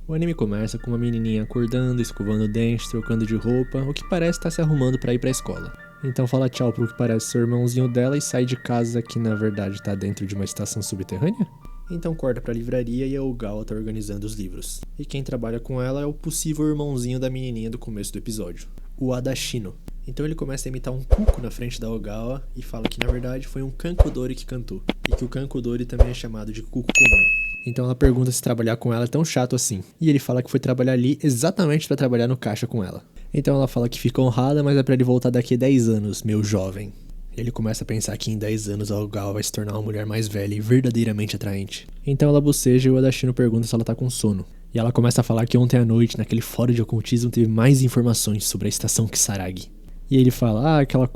O anime começa com uma menininha acordando, escovando o dente, trocando de roupa, o que parece estar se arrumando pra ir pra escola. Então fala tchau pro que parece ser o irmãozinho dela e sai de casa que na verdade tá dentro de uma estação subterrânea? Então corta pra livraria e a Ogawa tá organizando os livros. E quem trabalha com ela é o possível irmãozinho da menininha do começo do episódio, o Adashino. Então ele começa a imitar um cuco na frente da Ogawa e fala que na verdade foi um Kankudori que cantou. E que o Kankudori também é chamado de cuco comum. Então ela pergunta se trabalhar com ela é tão chato assim. E ele fala que foi trabalhar ali exatamente pra trabalhar no caixa com ela. Então ela fala que fica honrada, mas é pra ele voltar daqui a 10 anos, meu jovem. Ele começa a pensar que em 10 anos a Ogawa vai se tornar uma mulher mais velha e verdadeiramente atraente. Então ela boceja e o Adashino pergunta se ela tá com sono. E ela começa a falar que ontem à noite, naquele fórum de ocultismo, teve mais informações sobre a estação Kisaragi. E ele fala, aquela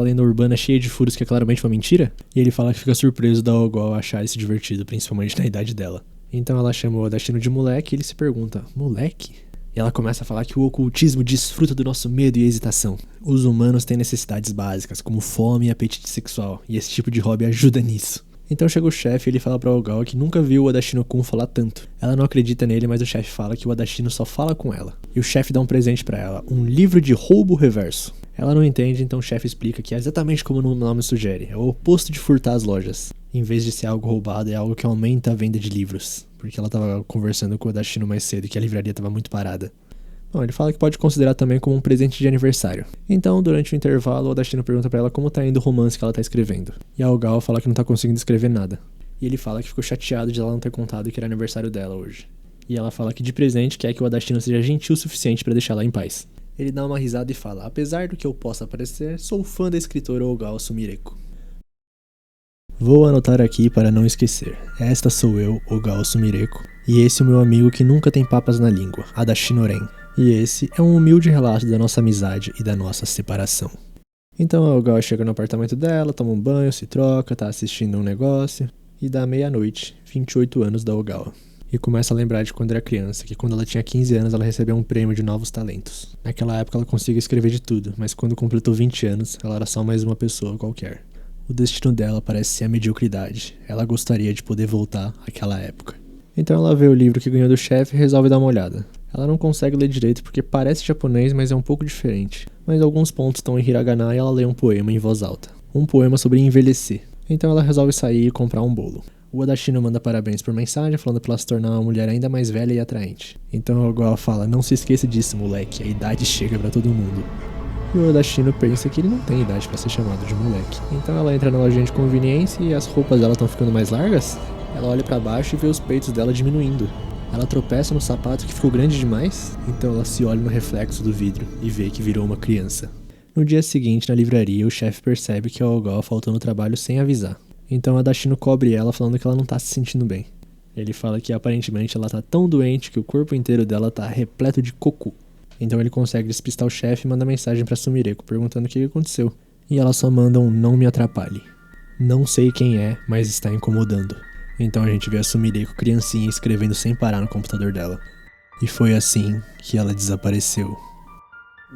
lenda urbana cheia de furos que é claramente uma mentira? E ele fala que fica surpreso da Ogawa achar isso divertido, principalmente na idade dela. Então ela chama o Adashino de moleque e ele se pergunta, moleque? E ela começa a falar que o ocultismo desfruta do nosso medo e hesitação. Os humanos têm necessidades básicas, como fome e apetite sexual, e esse tipo de hobby ajuda nisso. Então chega o chefe e ele fala pra Ogawa que nunca viu o Adashino-kun falar tanto. Ela não acredita nele, mas o chefe fala que o Adashino só fala com ela. E o chefe dá um presente pra ela, um livro de roubo reverso. Ela não entende, então o chefe explica que é exatamente como o nome sugere, é o oposto de furtar as lojas. Em vez de ser algo roubado, é algo que aumenta a venda de livros. Porque ela tava conversando com o Adashino mais cedo e que a livraria tava muito parada. Bom, ele fala que pode considerar também como um presente de aniversário. Então, durante o intervalo, o Adashino pergunta pra ela como tá indo o romance que ela tá escrevendo. E a Ogawa fala que não tá conseguindo escrever nada. E ele fala que ficou chateado de ela não ter contado que era aniversário dela hoje. E ela fala que de presente quer que o Adashino seja gentil o suficiente pra deixá-la em paz. Ele dá uma risada e fala, apesar do que eu possa parecer, sou fã da escritora Ogawa Sumireko. Vou anotar aqui para não esquecer. Esta sou eu, Ogawa Sumireko, e esse é o meu amigo que nunca tem papas na língua, Adashino Ren. E esse é um humilde relato da nossa amizade e da nossa separação. Então a Ogawa chega no apartamento dela, toma um banho, se troca, tá assistindo um negócio, e dá meia-noite, 28 anos da Ogawa. E começa a lembrar de quando era criança, que quando ela tinha 15 anos ela recebeu um prêmio de novos talentos. Naquela época ela conseguia escrever de tudo, mas quando completou 20 anos, ela era só mais uma pessoa qualquer. O destino dela parece ser a mediocridade. Ela gostaria de poder voltar àquela época. Então ela vê o livro que ganhou do chefe e resolve dar uma olhada. Ela não consegue ler direito porque parece japonês, mas é um pouco diferente. Mas alguns pontos estão em hiragana e ela lê um poema em voz alta. Um poema sobre envelhecer. Então ela resolve sair e comprar um bolo. O Adashino manda parabéns por mensagem, falando pra ela se tornar uma mulher ainda mais velha e atraente. Então a Ogawa fala, não se esqueça disso, moleque, a idade chega pra todo mundo. E o Adashino pensa que ele não tem idade pra ser chamado de moleque. Então ela entra na lojinha de conveniência e as roupas dela estão ficando mais largas. Ela olha pra baixo e vê os peitos dela diminuindo. Ela tropeça no sapato que ficou grande demais, então ela se olha no reflexo do vidro e vê que virou uma criança. No dia seguinte, na livraria, o chefe percebe que a Ogawa faltou no trabalho sem avisar. Então a Adashino cobre ela falando que ela não tá se sentindo bem. Ele fala que aparentemente ela tá tão doente que o corpo inteiro dela tá repleto de cocô. Então ele consegue despistar o chefe e manda mensagem pra Sumireko perguntando o que aconteceu. E ela só manda um não me atrapalhe. Não sei quem é, mas está incomodando. Então a gente vê a Sumireko criancinha escrevendo sem parar no computador dela. E foi assim que ela desapareceu.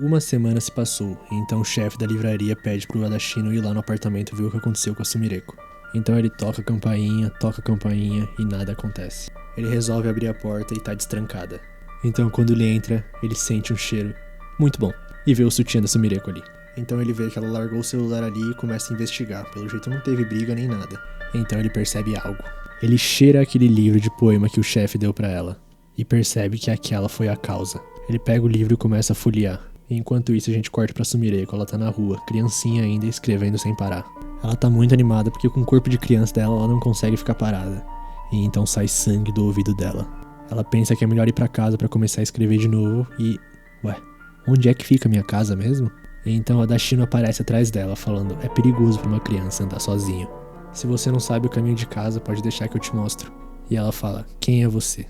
Uma semana se passou, e então o chefe da livraria pede pro Adashino ir lá no apartamento ver o que aconteceu com a Sumireko. Então ele toca a campainha e nada acontece. Ele resolve abrir a porta e tá destrancada. Então quando ele entra, ele sente um cheiro muito bom e vê o sutiã da Sumireko ali. Então ele vê que ela largou o celular ali e começa a investigar. Pelo jeito não teve briga nem nada. Então ele percebe algo. Ele cheira aquele livro de poema que o chefe deu pra ela e percebe que aquela foi a causa. Ele pega o livro e começa a folhear. E enquanto isso a gente corta pra Sumireko, ela tá na rua, criancinha ainda, escrevendo sem parar. Ela tá muito animada porque com o corpo de criança dela ela não consegue ficar parada. E então sai sangue do ouvido dela. Ela pensa que é melhor ir pra casa pra começar a escrever de novo e... Ué, onde é que fica minha casa mesmo? E então a Adashino aparece atrás dela falando, é perigoso pra uma criança andar sozinho. Se você não sabe o caminho de casa, pode deixar que eu te mostro. E ela fala, quem é você?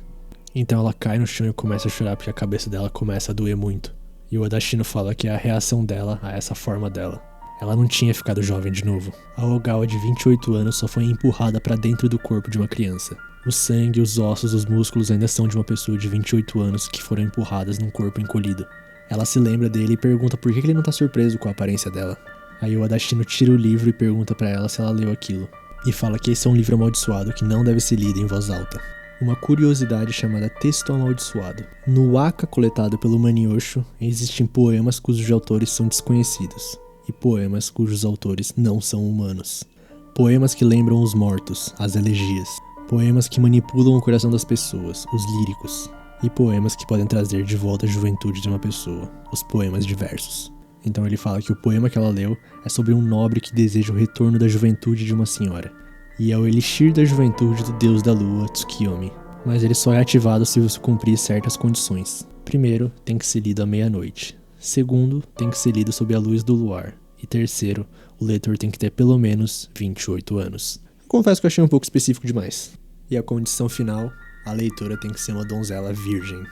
Então ela cai no chão e começa a chorar porque a cabeça dela começa a doer muito. E o Adashino fala que é a reação dela a essa forma dela. Ela não tinha ficado jovem de novo. A Ogawa de 28 anos só foi empurrada pra dentro do corpo de uma criança. O sangue, os ossos, os músculos ainda são de uma pessoa de 28 anos que foram empurradas num corpo encolhido. Ela se lembra dele e pergunta por que ele não tá surpreso com a aparência dela. Aí o Adashino tira o livro e pergunta pra ela se ela leu aquilo. E fala que esse é um livro amaldiçoado que não deve ser lido em voz alta. uma curiosidade chamada texto amaldiçoado. No Waka coletado pelo Manyosho, existem poemas cujos autores são desconhecidos, e poemas cujos autores não são humanos. Poemas que lembram os mortos, as elegias. Poemas que manipulam o coração das pessoas, os líricos. E poemas que podem trazer de volta a juventude de uma pessoa, os poemas diversos. Então ele fala que o poema que ela leu é sobre um nobre que deseja o retorno da juventude de uma senhora. E é o elixir da juventude do deus da lua, Tsukiyomi. Mas ele só é ativado se você cumprir certas condições. Primeiro, tem que ser lido à meia-noite. Segundo, tem que ser lido sob a luz do luar. E terceiro, o leitor tem que ter pelo menos 28 anos. Confesso que eu achei um pouco específico demais. E a condição final, a leitora tem que ser uma donzela virgem.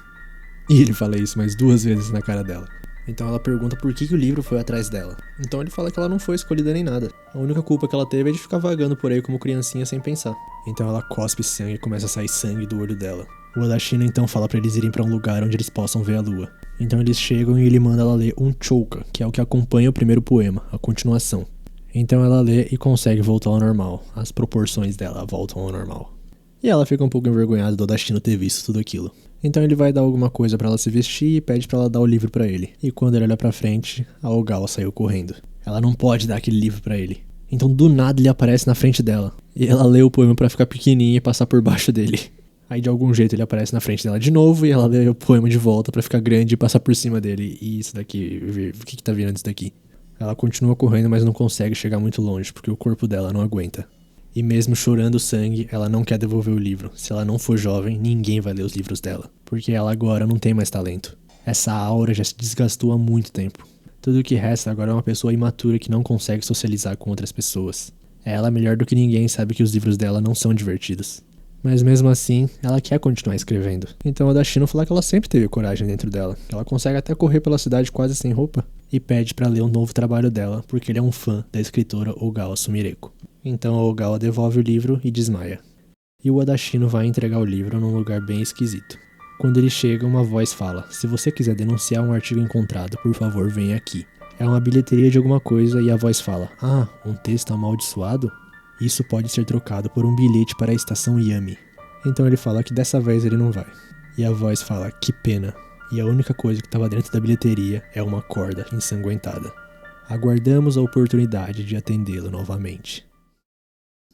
E ele fala isso mais 2 vezes na cara dela. Então ela pergunta por que o livro foi atrás dela. Então ele fala que ela não foi escolhida nem nada. A única culpa que ela teve é de ficar vagando por aí como criancinha sem pensar. Então ela cospe sangue e começa a sair sangue do olho dela. O Odashino então fala pra eles irem pra um lugar onde eles possam ver a lua. Então eles chegam e ele manda ela ler um chouka, que é o que acompanha o primeiro poema, a continuação. Então ela lê e consegue voltar ao normal. As proporções dela voltam ao normal. E ela fica um pouco envergonhada do Odashino ter visto tudo aquilo. Então ele vai dar alguma coisa pra ela se vestir e pede pra ela dar o livro pra ele. E quando ele olha pra frente, a Ogawa saiu correndo. Ela não pode dar aquele livro pra ele. Então do nada ele aparece na frente dela. E ela lê o poema pra ficar pequenininha e passar por baixo dele. Aí de algum jeito ele aparece na frente dela de novo e ela lê o poema de volta pra ficar grande e passar por cima dele. E isso daqui, o que tá virando isso daqui? Ela continua correndo, mas não consegue chegar muito longe porque o corpo dela não aguenta. E mesmo chorando sangue, ela não quer devolver o livro. Se ela não for jovem, ninguém vai ler os livros dela. Porque ela agora não tem mais talento. Essa aura já se desgastou há muito tempo. Tudo o que resta agora é uma pessoa imatura que não consegue socializar com outras pessoas. Ela, melhor do que ninguém, sabe que os livros dela não são divertidos. Mas mesmo assim, ela quer continuar escrevendo. Então a Odashino fala que ela sempre teve coragem dentro dela. Que ela consegue até correr pela cidade quase sem roupa. E pede pra ler um novo trabalho dela, porque ele é um fã da escritora Ogawa Sumireko. Então a Ogawa devolve o livro e desmaia. E o Odashino vai entregar o livro num lugar bem esquisito. Quando ele chega, uma voz fala: se você quiser denunciar um artigo encontrado, por favor, venha aqui. É uma bilheteria de alguma coisa e a voz fala: ah, um texto amaldiçoado? Isso pode ser trocado por um bilhete para a estação Yami. Então ele fala que dessa vez ele não vai. E a voz fala: que pena. E a única coisa que estava dentro da bilheteria é uma corda ensanguentada. Aguardamos a oportunidade de atendê-lo novamente.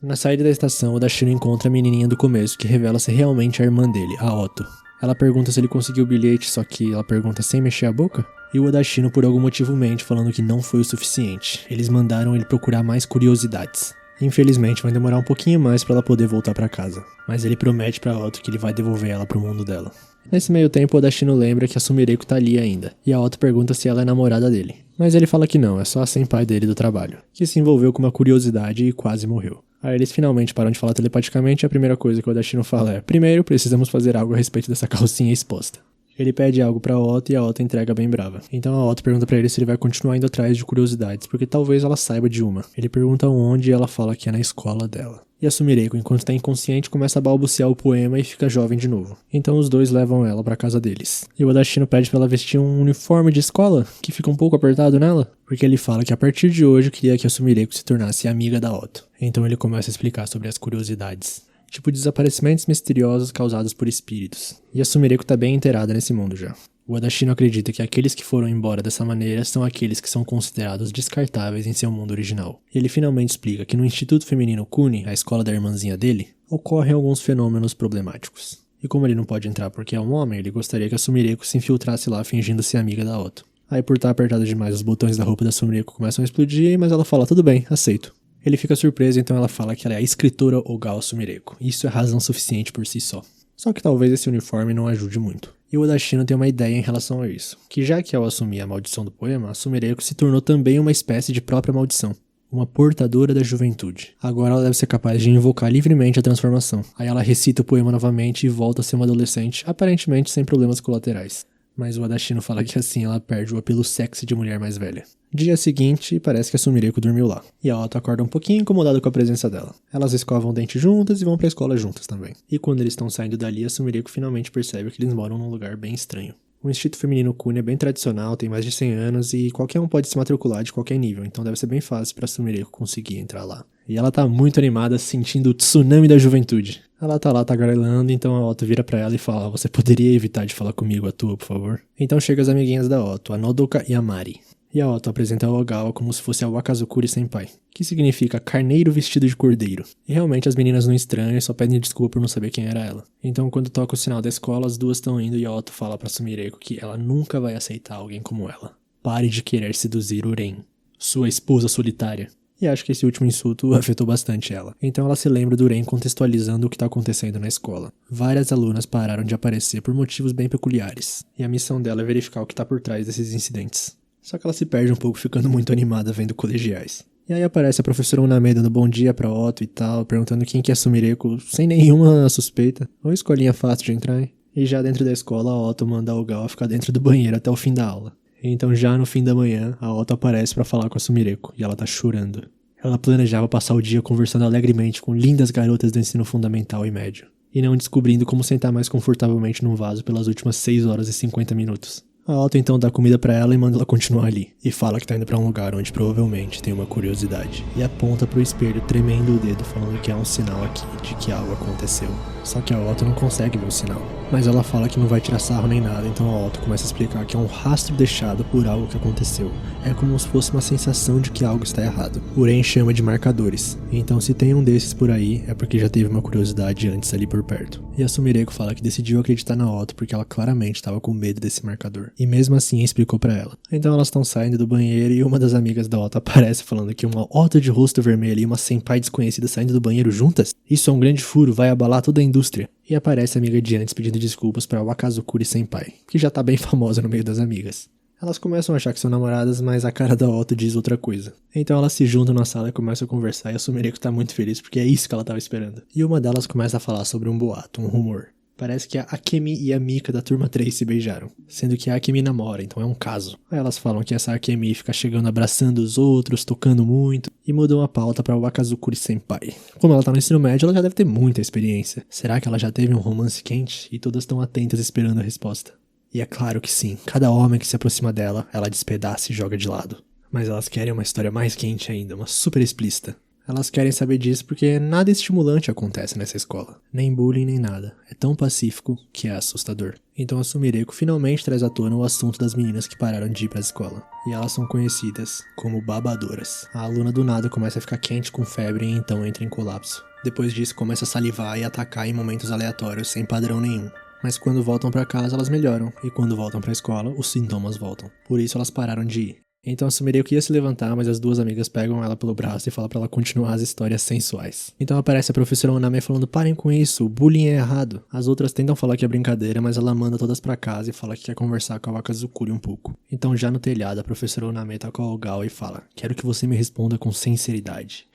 Na saída da estação, o Odashino encontra a menininha do começo, que revela ser realmente a irmã dele, a Otto. Ela pergunta se ele conseguiu o bilhete, só que ela pergunta sem mexer a boca. E o Odashino por algum motivo mente, falando que não foi o suficiente. Eles mandaram ele procurar mais curiosidades. Infelizmente vai demorar um pouquinho mais pra ela poder voltar pra casa. Mas ele promete pra Otto que ele vai devolver ela pro mundo dela. Nesse meio tempo, o Odashino lembra que a Sumireko tá ali ainda. E a Otto pergunta se ela é namorada dele. Mas ele fala que não, é só a senpai dele do trabalho. Que se envolveu com uma curiosidade e quase morreu. Aí eles finalmente param de falar telepaticamente e a primeira coisa que o Odashino fala é: primeiro, precisamos fazer algo a respeito dessa calcinha exposta. Ele pede algo pra Otto e a Otto entrega bem brava. Então a Otto pergunta pra ele se ele vai continuar indo atrás de curiosidades, porque talvez ela saiba de uma. Ele pergunta onde e ela fala que é na escola dela. E a Sumireko, enquanto tá inconsciente, começa a balbuciar o poema e fica jovem de novo. Então os dois levam ela pra casa deles. E o Odashino pede pra ela vestir um uniforme de escola, que fica um pouco apertado nela, porque ele fala que a partir de hoje queria que a Sumireko se tornasse amiga da Otto. Então ele começa a explicar sobre as curiosidades. Tipo desaparecimentos misteriosos causados por espíritos. E a Sumireko tá bem inteirada nesse mundo já. O Odashino acredita que aqueles que foram embora dessa maneira são aqueles que são considerados descartáveis em seu mundo original. E ele finalmente explica que no Instituto Feminino Kuni, a escola da irmãzinha dele, ocorrem alguns fenômenos problemáticos. E como ele não pode entrar porque é um homem, ele gostaria que a Sumireko se infiltrasse lá fingindo ser amiga da Otto. Aí por estar apertado demais, os botões da roupa da Sumireko começam a explodir, mas ela fala: tudo bem, aceito. Ele fica surpreso, então ela fala que ela é a escritora Ogawa Sumireko. Isso é razão suficiente por si só. Só que talvez esse uniforme não ajude muito. E o Odashino tem uma ideia em relação a isso. Que já que ao assumir a maldição do poema, a Sumireko se tornou também uma espécie de própria maldição. Uma portadora da juventude. Agora ela deve ser capaz de invocar livremente a transformação. Aí ela recita o poema novamente e volta a ser uma adolescente, aparentemente sem problemas colaterais. Mas o Odashino fala que assim ela perde o apelo sexy de mulher mais velha. Dia seguinte, parece que a Sumireko dormiu lá. E a Otto acorda um pouquinho incomodada com a presença dela. Elas escovam o dente juntas e vão pra escola juntas também. E quando eles estão saindo dali, a Sumireko finalmente percebe que eles moram num lugar bem estranho. O Instituto Feminino Cunha é bem tradicional, tem mais de 100 anos e qualquer um pode se matricular de qualquer nível, então deve ser bem fácil pra Sumireko conseguir entrar lá. E ela tá muito animada, sentindo o tsunami da juventude. Ela tá lá tagarelando, então a Otto vira pra ela e fala: você poderia evitar de falar comigo à toa, por favor? Então chega as amiguinhas da Otto, a Nodoka e a Mari. E a Otto apresenta a Ogawa como se fosse a Wakazukuri Senpai, que significa carneiro vestido de cordeiro. E realmente as meninas não estranham e só pedem desculpa por não saber quem era ela. Então quando toca o sinal da escola, as duas estão indo e a Otto fala pra Sumireko que ela nunca vai aceitar alguém como ela. Pare de querer seduzir Uren, sua esposa solitária. E acho que esse último insulto afetou bastante ela. Então ela se lembra do Uren contextualizando o que está acontecendo na escola. Várias alunas pararam de aparecer por motivos bem peculiares. E a missão dela é verificar o que está por trás desses incidentes. Só que ela se perde um pouco ficando muito animada vendo colegiais. E aí aparece a professora Uname dando bom dia pra Otto e tal, perguntando quem que é Sumireko sem nenhuma suspeita. Uma escolinha fácil de entrar, hein? E já dentro da escola, a Otto manda a Ogawa ficar dentro do banheiro até o fim da aula. Então já no fim da manhã, a Otto aparece pra falar com a Sumireko e ela tá chorando. Ela planejava passar o dia conversando alegremente com lindas garotas do ensino fundamental e médio, e não descobrindo como sentar mais confortavelmente num vaso pelas últimas 6 horas e 50 minutos. A Otto então dá comida pra ela e manda ela continuar ali, e fala que tá indo pra um lugar onde provavelmente tem uma curiosidade, e aponta pro espelho tremendo o dedo falando que há um sinal aqui de que algo aconteceu. Só que a Otto não consegue ver o sinal, mas ela fala que não vai tirar sarro nem nada, então a Otto começa a explicar que é um rastro deixado por algo que aconteceu. É como se fosse uma sensação de que algo está errado. Uren chama de marcadores, então se tem um desses por aí, é porque já teve uma curiosidade antes ali por perto. E a Sumireko fala que decidiu acreditar na Otto porque ela claramente estava com medo desse marcador. E mesmo assim explicou pra ela. Então elas estão saindo do banheiro e uma das amigas da Otto aparece falando que uma Otto de rosto vermelho e uma senpai desconhecida saindo do banheiro juntas? Isso é um grande furo, vai abalar toda a indústria. E aparece a amiga de antes pedindo desculpas pra Wakazukuri Senpai, que já tá bem famosa no meio das amigas. Elas começam a achar que são namoradas, mas a cara da Otto diz outra coisa. Então elas se juntam na sala e começam a conversar e a Sumireko tá muito feliz porque é isso que ela tava esperando. E uma delas começa a falar sobre um boato, um rumor. Parece que a Akemi e a Mika da turma 3 se beijaram, sendo que a Akemi namora, então é um caso. Aí elas falam que essa Akemi fica chegando abraçando os outros, tocando muito, e mudam a pauta pra Wakazukuri Senpai. Como ela tá no ensino médio, ela já deve ter muita experiência. Será que ela já teve um romance quente? E todas estão atentas esperando a resposta. E é claro que sim, cada homem que se aproxima dela, ela despedaça e joga de lado. Mas elas querem uma história mais quente ainda, uma super explícita. Elas querem saber disso porque nada estimulante acontece nessa escola. Nem bullying, nem nada. É tão pacífico que é assustador. Então a Sumireko finalmente traz à tona o assunto das meninas que pararam de ir pra escola. E elas são conhecidas como babadoras. A aluna do nada começa a ficar quente com febre e então entra em colapso. Depois disso começa a salivar e atacar em momentos aleatórios sem padrão nenhum. Mas quando voltam pra casa elas melhoram. E quando voltam pra escola, os sintomas voltam. Por isso elas pararam de ir. Então a Sumireko ia se levantar, mas as duas amigas pegam ela pelo braço e falam pra ela continuar as histórias sensuais. Então aparece a professora Uname falando: parem com isso, o bullying é errado. As outras tentam falar que é brincadeira, mas ela manda todas pra casa e fala que quer conversar com a Wakazukuri um pouco. Então já no telhado a professora Uname tá com a Ogawa e fala: quero que você me responda com sinceridade.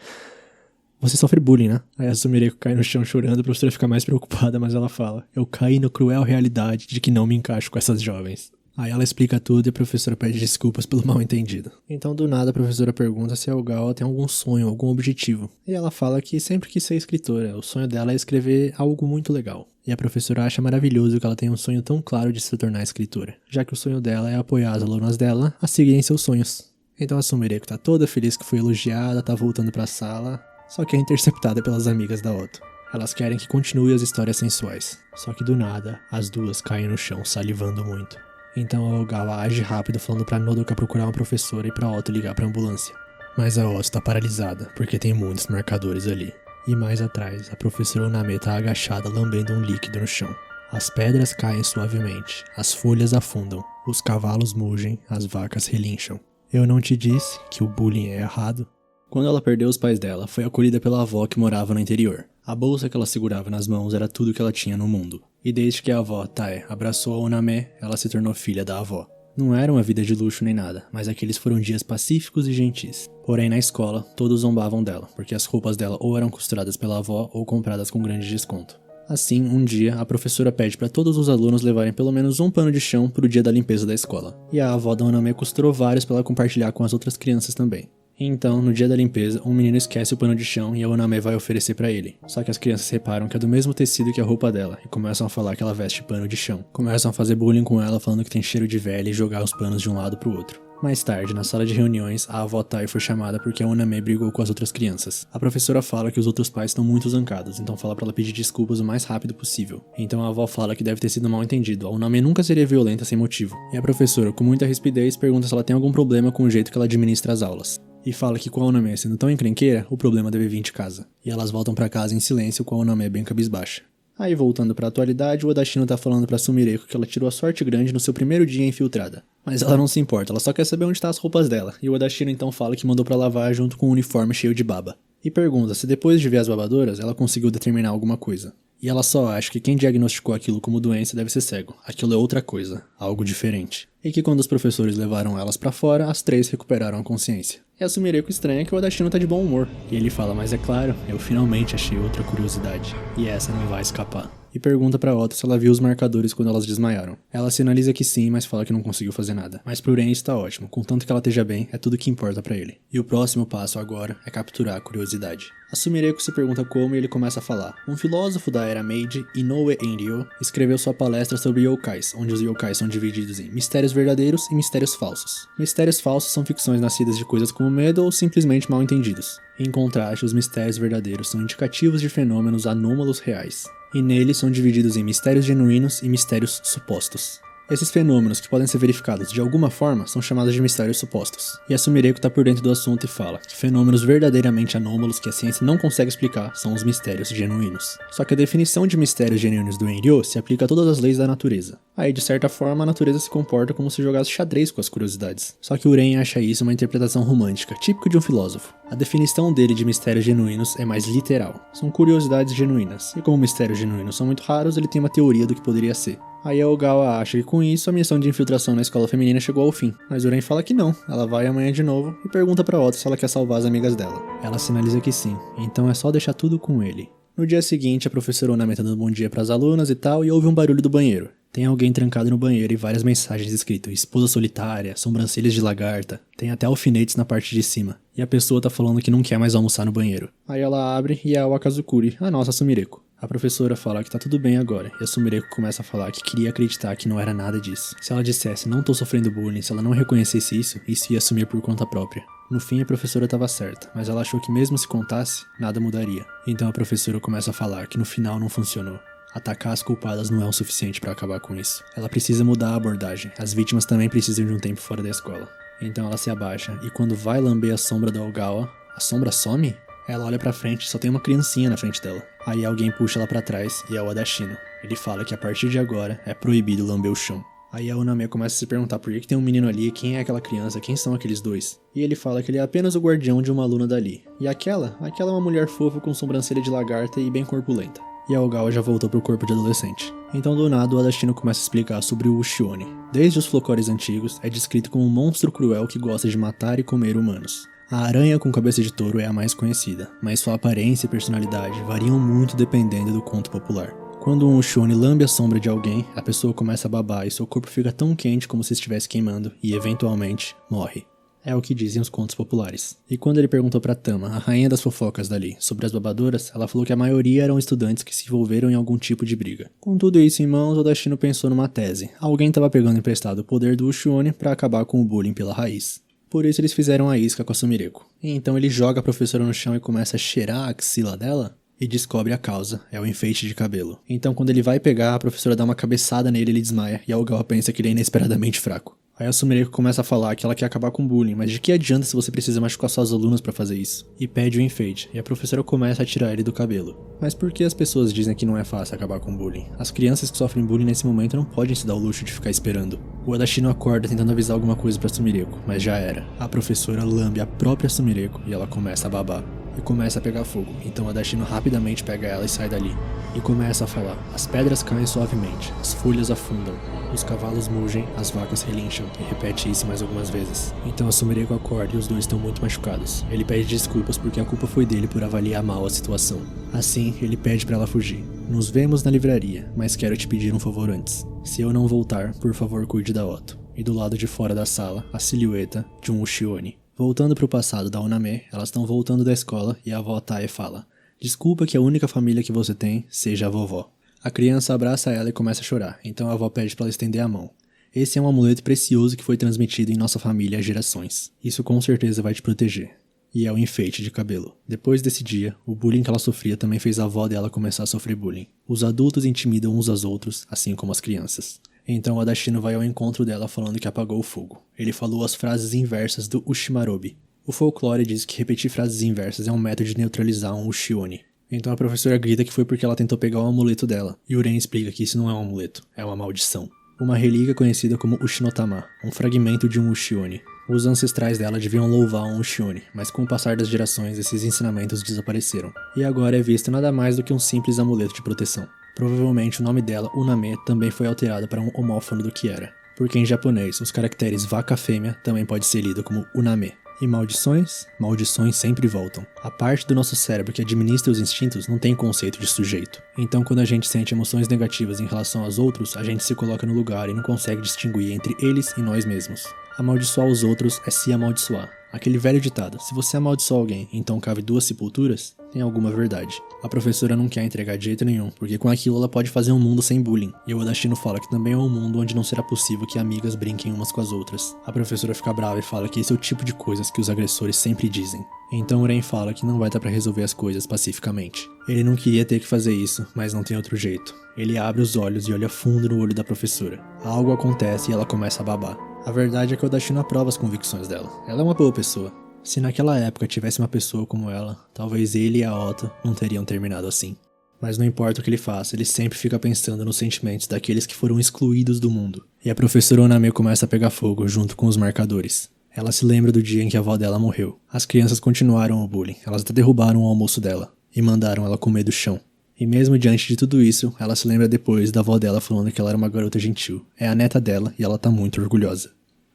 Você sofre bullying, né? Aí a Sumireko cai no chão chorando, a professora fica mais preocupada, mas ela fala: eu caí na cruel realidade de que não me encaixo com essas jovens. Aí ela explica tudo e a professora pede desculpas pelo mal entendido. Então do nada a professora pergunta se a Ogawa tem algum sonho, algum objetivo. E ela fala que sempre quis ser escritora, o sonho dela é escrever algo muito legal. E a professora acha maravilhoso que ela tenha um sonho tão claro de se tornar escritora, já que o sonho dela é apoiar as alunas dela a seguirem seus sonhos. Então a Sumireko tá toda feliz que foi elogiada, tá voltando pra sala, só que é interceptada pelas amigas da Otto. Elas querem que continue as histórias sensuais. Só que do nada, as duas caem no chão salivando muito. Então a Ogawa age rápido falando pra Nodoka procurar uma professora e pra Otto ligar pra ambulância. Mas a Otto tá paralisada, porque tem muitos marcadores ali. E mais atrás, a professora Uname tá agachada lambendo um líquido no chão. As pedras caem suavemente, as folhas afundam, os cavalos mugem, as vacas relincham. Eu não te disse que o bullying é errado? Quando ela perdeu os pais dela, foi acolhida pela avó que morava no interior. A bolsa que ela segurava nas mãos era tudo que ela tinha no mundo. E desde que a avó, Tae, abraçou a Uname, ela se tornou filha da avó. Não era uma vida de luxo nem nada, mas aqueles foram dias pacíficos e gentis. Porém, na escola, todos zombavam dela, porque as roupas dela ou eram costuradas pela avó ou compradas com grande desconto. Assim, um dia, a professora pede para todos os alunos levarem pelo menos um pano de chão pro dia da limpeza da escola. E a avó da Uname costurou vários para ela compartilhar com as outras crianças também. Então, no dia da limpeza, um menino esquece o pano de chão e a Oname vai oferecer pra ele. Só que as crianças reparam que é do mesmo tecido que a roupa dela e começam a falar que ela veste pano de chão. Começam a fazer bullying com ela falando que tem cheiro de velha e jogar os panos de um lado pro outro. Mais tarde, na sala de reuniões, a avó Tai foi chamada porque a Oname brigou com as outras crianças. A professora fala que os outros pais estão muito zancados, então fala pra ela pedir desculpas o mais rápido possível. Então a avó fala que deve ter sido mal entendido, a Oname nunca seria violenta sem motivo. E a professora, com muita rispidez, pergunta se ela tem algum problema com o jeito que ela administra as aulas. E fala que com a Oname sendo tão encrenqueira, o problema deve vir de casa. E elas voltam pra casa em silêncio com a Oname bem cabisbaixa. Aí voltando pra atualidade, o Odashino tá falando pra Sumireko que ela tirou a sorte grande no seu primeiro dia infiltrada. Mas ela não se importa, ela só quer saber onde tá as roupas dela, e o Odashino então fala que mandou pra lavar junto com um uniforme cheio de baba. E pergunta se depois de ver as babadoras, ela conseguiu determinar alguma coisa. E ela só acha que quem diagnosticou aquilo como doença deve ser cego. Aquilo é outra coisa, algo diferente. E que quando os professores levaram elas pra fora, as três recuperaram a consciência. E a Sumireko estranha que o Odashino tá de bom humor. E ele fala, mas é claro, eu finalmente achei outra curiosidade. E essa não vai escapar. E pergunta pra Ota se ela viu os marcadores quando elas desmaiaram. Ela sinaliza que sim, mas fala que não conseguiu fazer nada. Mas pro Ren está ótimo, contanto que ela esteja bem, é tudo que importa pra ele. E o próximo passo agora é capturar a curiosidade. A Sumireko se pergunta como e ele começa a falar. Um filósofo da era Meiji, Inoue Enryo, escreveu sua palestra sobre yokais, onde os yokais são divididos em mistérios verdadeiros e mistérios falsos. Mistérios falsos são ficções nascidas de coisas como medo ou simplesmente mal entendidos. Em contraste, os mistérios verdadeiros são indicativos de fenômenos anômalos reais. E neles são divididos em mistérios genuínos e mistérios supostos. Esses fenômenos que podem ser verificados de alguma forma são chamados de mistérios supostos. E a Sumireko tá por dentro do assunto e fala que fenômenos verdadeiramente anômalos que a ciência não consegue explicar são os mistérios genuínos. Só que a definição de mistérios genuínos do Enryo se aplica a todas as leis da natureza. Aí, de certa forma, a natureza se comporta como se jogasse xadrez com as curiosidades. Só que o Ren acha isso uma interpretação romântica, típico de um filósofo. A definição dele de mistérios genuínos é mais literal. São curiosidades genuínas. E como mistérios genuínos são muito raros, ele tem uma teoria do que poderia ser. Aí a Ogawa acha que com isso a missão de infiltração na escola feminina chegou ao fim, mas o Ren fala que não, ela vai amanhã de novo e pergunta pra Ota se ela quer salvar as amigas dela. Ela sinaliza que sim, então é só deixar tudo com ele. No dia seguinte, a professora Oname tá dando bom dia pras alunas e tal, e ouve um barulho do banheiro. Tem alguém trancado no banheiro e várias mensagens escritas, esposa solitária, sobrancelhas de lagarta, tem até alfinetes na parte de cima. E a pessoa tá falando que não quer mais almoçar no banheiro. Aí ela abre e é a Wakazukuri, a nossa Sumireko. A professora fala que tá tudo bem agora, e a Sumireko começa a falar que queria acreditar que não era nada disso. Se ela dissesse não tô sofrendo bullying, se ela não reconhecesse isso ia assumir por conta própria. No fim, a professora estava certa, mas ela achou que mesmo se contasse, nada mudaria. Então a professora começa a falar que no final não funcionou. Atacar as culpadas não é o suficiente para acabar com isso. Ela precisa mudar a abordagem, as vítimas também precisam de um tempo fora da escola. Então ela se abaixa, e quando vai lamber a sombra da Ogawa, a sombra some? Ela olha pra frente e só tem uma criancinha na frente dela. Aí alguém puxa ela pra trás e é o Odashino. Ele fala que a partir de agora é proibido lamber o chão. Aí a Oname começa a se perguntar por que tem um menino ali, quem é aquela criança, quem são aqueles dois. E ele fala que ele é apenas o guardião de uma aluna dali. E aquela é uma mulher fofa com sobrancelha de lagarta e bem corpulenta. E a Ogawa já voltou pro corpo de adolescente. Então do nada o Odashino começa a explicar sobre o Ushione. Desde os folclores antigos, é descrito como um monstro cruel que gosta de matar e comer humanos. A aranha com cabeça de touro é a mais conhecida, mas sua aparência e personalidade variam muito dependendo do conto popular. Quando um Ushione lambe a sombra de alguém, a pessoa começa a babar e seu corpo fica tão quente como se estivesse queimando e, eventualmente, morre. É o que dizem os contos populares. E quando ele perguntou pra Tama, a rainha das fofocas dali, sobre as babadoras, ela falou que a maioria eram estudantes que se envolveram em algum tipo de briga. Com tudo isso em mãos, Odashino pensou numa tese. Alguém estava pegando emprestado o poder do Ushione pra acabar com o bullying pela raiz. Por isso eles fizeram a isca com a Sumireko. E então ele joga a professora no chão e começa a cheirar a axila dela e descobre a causa, é o enfeite de cabelo. Então quando ele vai pegar, a professora dá uma cabeçada nele e ele desmaia, e a Ogawa pensa que ele é inesperadamente fraco. Aí a Sumireko começa a falar que ela quer acabar com o bullying, mas de que adianta se você precisa machucar suas alunas pra fazer isso? E pede o enfeite, e a professora começa a tirar ele do cabelo. Mas por que as pessoas dizem que não é fácil acabar com o bullying? As crianças que sofrem bullying nesse momento não podem se dar o luxo de ficar esperando. O Odashino acorda tentando avisar alguma coisa pra Sumireko, mas já era. A professora lambe a própria Sumireko e ela começa a babar. E começa a pegar fogo, então Odashino rapidamente pega ela e sai dali. E começa a falar, as pedras caem suavemente, as folhas afundam, os cavalos mugem, as vacas relincham, e repete isso mais algumas vezes. Então a Sumireko acorda e os dois estão muito machucados. Ele pede desculpas porque a culpa foi dele por avaliar mal a situação. Assim, ele pede pra ela fugir. Nos vemos na livraria, mas quero te pedir um favor antes. Se eu não voltar, por favor cuide da Otto. E do lado de fora da sala, a silhueta de um Ushione. Voltando pro passado da Uname, elas estão voltando da escola e a avó Tae fala: desculpa que a única família que você tem seja a vovó. A criança abraça ela e começa a chorar, então a avó pede para ela estender a mão. Esse é um amuleto precioso que foi transmitido em nossa família há gerações. Isso com certeza vai te proteger. E é o enfeite de cabelo. Depois desse dia, o bullying que ela sofria também fez a avó dela começar a sofrer bullying. Os adultos intimidam uns aos outros, assim como as crianças. Então o Adashino vai ao encontro dela falando que apagou o fogo. Ele falou as frases inversas do Ushimarobi. O folclore diz que repetir frases inversas é um método de neutralizar um Ushioni. Então a professora grita que foi porque ela tentou pegar o amuleto dela, e Uren explica que isso não é um amuleto, é uma maldição. Uma relíquia conhecida como Ushinotama, um fragmento de um Ushioni. Os ancestrais dela deviam louvar um Ushioni, mas com o passar das gerações esses ensinamentos desapareceram, e agora é visto nada mais do que um simples amuleto de proteção. Provavelmente o nome dela, Uname, também foi alterado para um homófono do que era, porque em japonês os caracteres vaca-fêmea também pode ser lido como Uname. E maldições? Maldições sempre voltam. A parte do nosso cérebro que administra os instintos não tem conceito de sujeito. Então quando a gente sente emoções negativas em relação aos outros, a gente se coloca no lugar e não consegue distinguir entre eles e nós mesmos. Amaldiçoar os outros é se amaldiçoar. Aquele velho ditado, se você amaldiçoa alguém, então cabe 2 sepulturas, tem alguma verdade. A professora não quer entregar de jeito nenhum, porque com aquilo ela pode fazer um mundo sem bullying. E o Adashino fala que também é um mundo onde não será possível que amigas brinquem umas com as outras. A professora fica brava e fala que esse é o tipo de coisas que os agressores sempre dizem. Então Uren fala que não vai dar pra resolver as coisas pacificamente. Ele não queria ter que fazer isso, mas não tem outro jeito. Ele abre os olhos e olha fundo no olho da professora. Algo acontece e ela começa a babar. A verdade é que o Adashino aprova as convicções dela. Ela é uma boa pessoa. Se naquela época tivesse uma pessoa como ela, talvez ele e a Ota não teriam terminado assim. Mas não importa o que ele faça, ele sempre fica pensando nos sentimentos daqueles que foram excluídos do mundo. E a professora Oname começa a pegar fogo junto com os marcadores. Ela se lembra do dia em que a avó dela morreu. As crianças continuaram o bullying, elas até derrubaram o almoço dela e mandaram ela comer do chão. E mesmo diante de tudo isso, ela se lembra depois da avó dela falando que ela era uma garota gentil. É a neta dela e ela tá muito orgulhosa.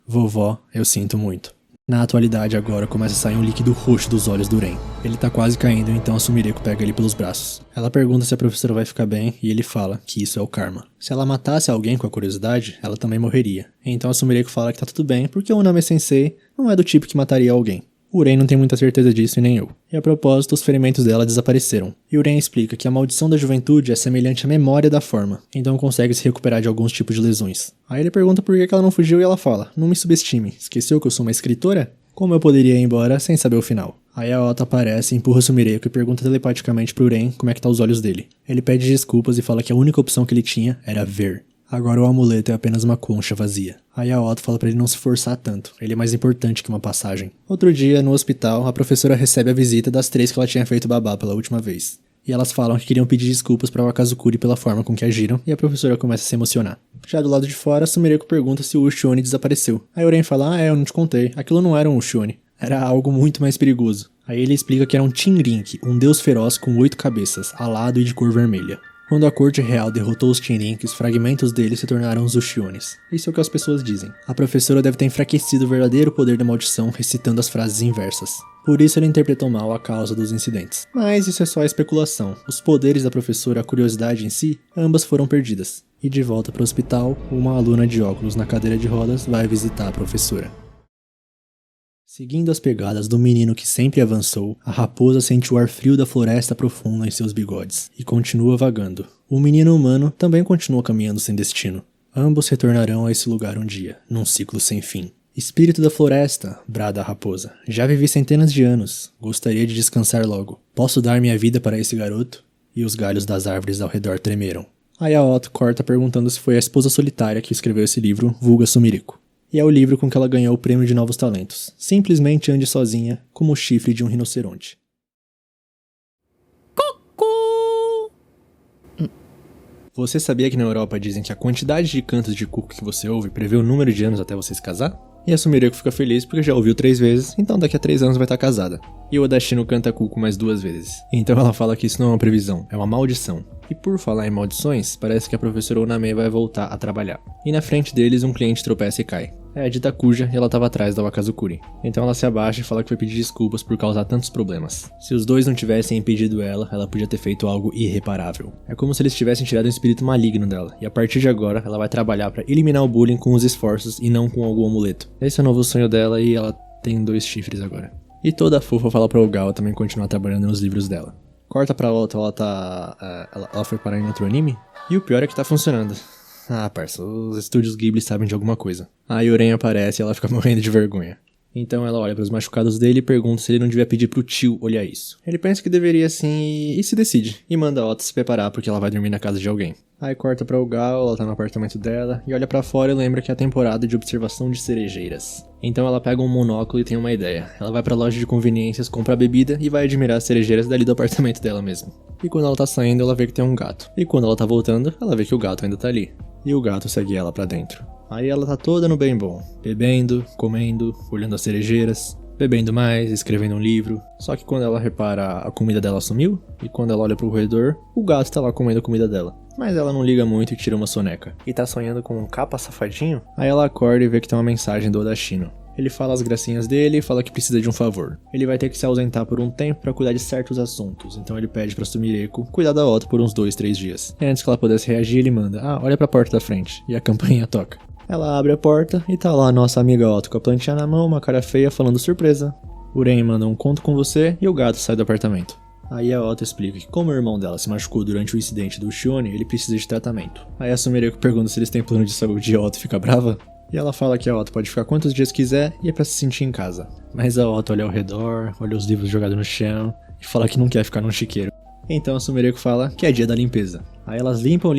Vovó, eu sinto muito. Na atualidade agora começa a sair um líquido roxo dos olhos do Ren. Ele tá quase caindo, então a Sumireko pega ele pelos braços. Ela pergunta se a professora vai ficar bem e ele fala que isso é o karma. Se ela matasse alguém com a curiosidade, ela também morreria. Então a Sumireko fala que tá tudo bem porque o Uname Sensei não é do tipo que mataria alguém. O Ren não tem muita certeza disso e nem eu. E a propósito, os ferimentos dela desapareceram. E o Ren explica que a maldição da juventude é semelhante à memória da forma, então consegue se recuperar de alguns tipos de lesões. Aí ele pergunta por que ela não fugiu e ela fala: não me subestime, esqueceu que eu sou uma escritora? Como eu poderia ir embora sem saber o final? Aí a Ota aparece, empurra o Sumireko e pergunta telepaticamente pro Ren como é que tá os olhos dele. Ele pede desculpas e fala que a única opção que ele tinha era ver. Agora o amuleto é apenas uma concha vazia. Aí a Ota fala pra ele não se forçar tanto, ele é mais importante que uma passagem. Outro dia, no hospital, a professora recebe a visita das 3 que ela tinha feito babá pela última vez. E elas falam que queriam pedir desculpas pra Wakazukuri pela forma com que agiram, e a professora começa a se emocionar. Já do lado de fora, a Sumireko pergunta se o Ushioni desapareceu. Aí o Ren fala: eu não te contei, aquilo não era um Ushioni, era algo muito mais perigoso. Aí ele explica que era um Chinrink, um deus feroz com 8 cabeças, alado e de cor vermelha. Quando a corte real derrotou os Chinrinks, fragmentos deles se tornaram os Ushionis. Isso é o que as pessoas dizem. A professora deve ter enfraquecido o verdadeiro poder da maldição recitando as frases inversas. Por isso ele interpretou mal a causa dos incidentes. Mas isso é só especulação. Os poderes da professora e a curiosidade em si, ambas foram perdidas. E de volta para o hospital, uma aluna de óculos na cadeira de rodas vai visitar a professora. Seguindo as pegadas do menino que sempre avançou, a raposa sente o ar frio da floresta profunda em seus bigodes e continua vagando. O menino humano também continua caminhando sem destino. Ambos retornarão a esse lugar um dia, num ciclo sem fim. Espírito da floresta, brada a raposa. Já vivi centenas de anos. Gostaria de descansar logo. Posso dar minha vida para esse garoto? E os galhos das árvores ao redor tremeram. Aí a Ota corta perguntando se foi a esposa solitária que escreveu esse livro, vulga Sumireko. E é o livro com que ela ganhou o prêmio de novos talentos. Simplesmente ande sozinha, como o chifre de um rinoceronte. Cucu! Você sabia que na Europa dizem que a quantidade de cantos de cuco que você ouve prevê o número de anos até você se casar? E a Sumireko fica feliz porque já ouviu 3 vezes, então daqui a 3 anos vai estar casada. E o Adashino canta cuco mais 2 vezes. Então ela fala que isso não é uma previsão, é uma maldição. E por falar em maldições, parece que a professora Oname vai voltar a trabalhar. E na frente deles um cliente tropeça e cai. É a dita Kuja e ela estava atrás da Wakazukuri. Então ela se abaixa e fala que vai pedir desculpas por causar tantos problemas. Se os dois não tivessem impedido ela, ela podia ter feito algo irreparável. É como se eles tivessem tirado um espírito maligno dela. E a partir de agora, ela vai trabalhar para eliminar o bullying com os esforços e não com algum amuleto. Esse é o novo sonho dela e ela tem 2 chifres agora. E toda fofa fala pra Ogawa também continuar trabalhando nos livros dela. Corta pra outra, ela foi parar em outro anime? E o pior é que tá funcionando. Ah, parça, os estúdios Ghibli sabem de alguma coisa. Aí o Uren aparece e ela fica morrendo de vergonha. Então ela olha pros machucados dele e pergunta se ele não devia pedir pro tio olhar isso. Ele pensa que deveria sim e se decide. E manda a Otto se preparar porque ela vai dormir na casa de alguém. Aí corta pra Ogawa, ela tá no apartamento dela e olha pra fora e lembra que é a temporada de observação de cerejeiras. Então ela pega um monóculo e tem uma ideia. Ela vai pra loja de conveniências, compra bebida e vai admirar as cerejeiras dali do apartamento dela mesmo. E quando ela tá saindo, ela vê que tem um gato. E quando ela tá voltando, ela vê que o gato ainda tá ali. E o gato segue ela pra dentro. Aí ela tá toda no bem bom, bebendo, comendo, olhando as cerejeiras, bebendo mais, escrevendo um livro. Só que quando ela repara, a comida dela sumiu, e quando ela olha pro corredor, o gato tá lá comendo a comida dela. Mas ela não liga muito e tira uma soneca. E tá sonhando com um capa safadinho? Aí ela acorda e vê que tem uma mensagem do Odashino. Ele fala as gracinhas dele e fala que precisa de um favor. Ele vai ter que se ausentar por um tempo pra cuidar de certos assuntos, então ele pede pra Sumireko cuidar da Otto por uns 2-3 dias. E antes que ela pudesse reagir, ele manda: olha pra porta da frente, e a campainha toca. Ela abre a porta e tá lá a nossa amiga Otto com a plantinha na mão, uma cara feia, falando surpresa. Uren manda um conto com você e o gato sai do apartamento. Aí a Otto explica que como o irmão dela se machucou durante o incidente do Shione, ele precisa de tratamento. Aí a Sumireko pergunta se eles têm plano de saúde e a Otto fica brava. E ela fala que a Otto pode ficar quantos dias quiser e é pra se sentir em casa. Mas a Otto olha ao redor, olha os livros jogados no chão e fala que não quer ficar num chiqueiro. Então a Sumireko fala que é dia da limpeza. Aí elas limpam,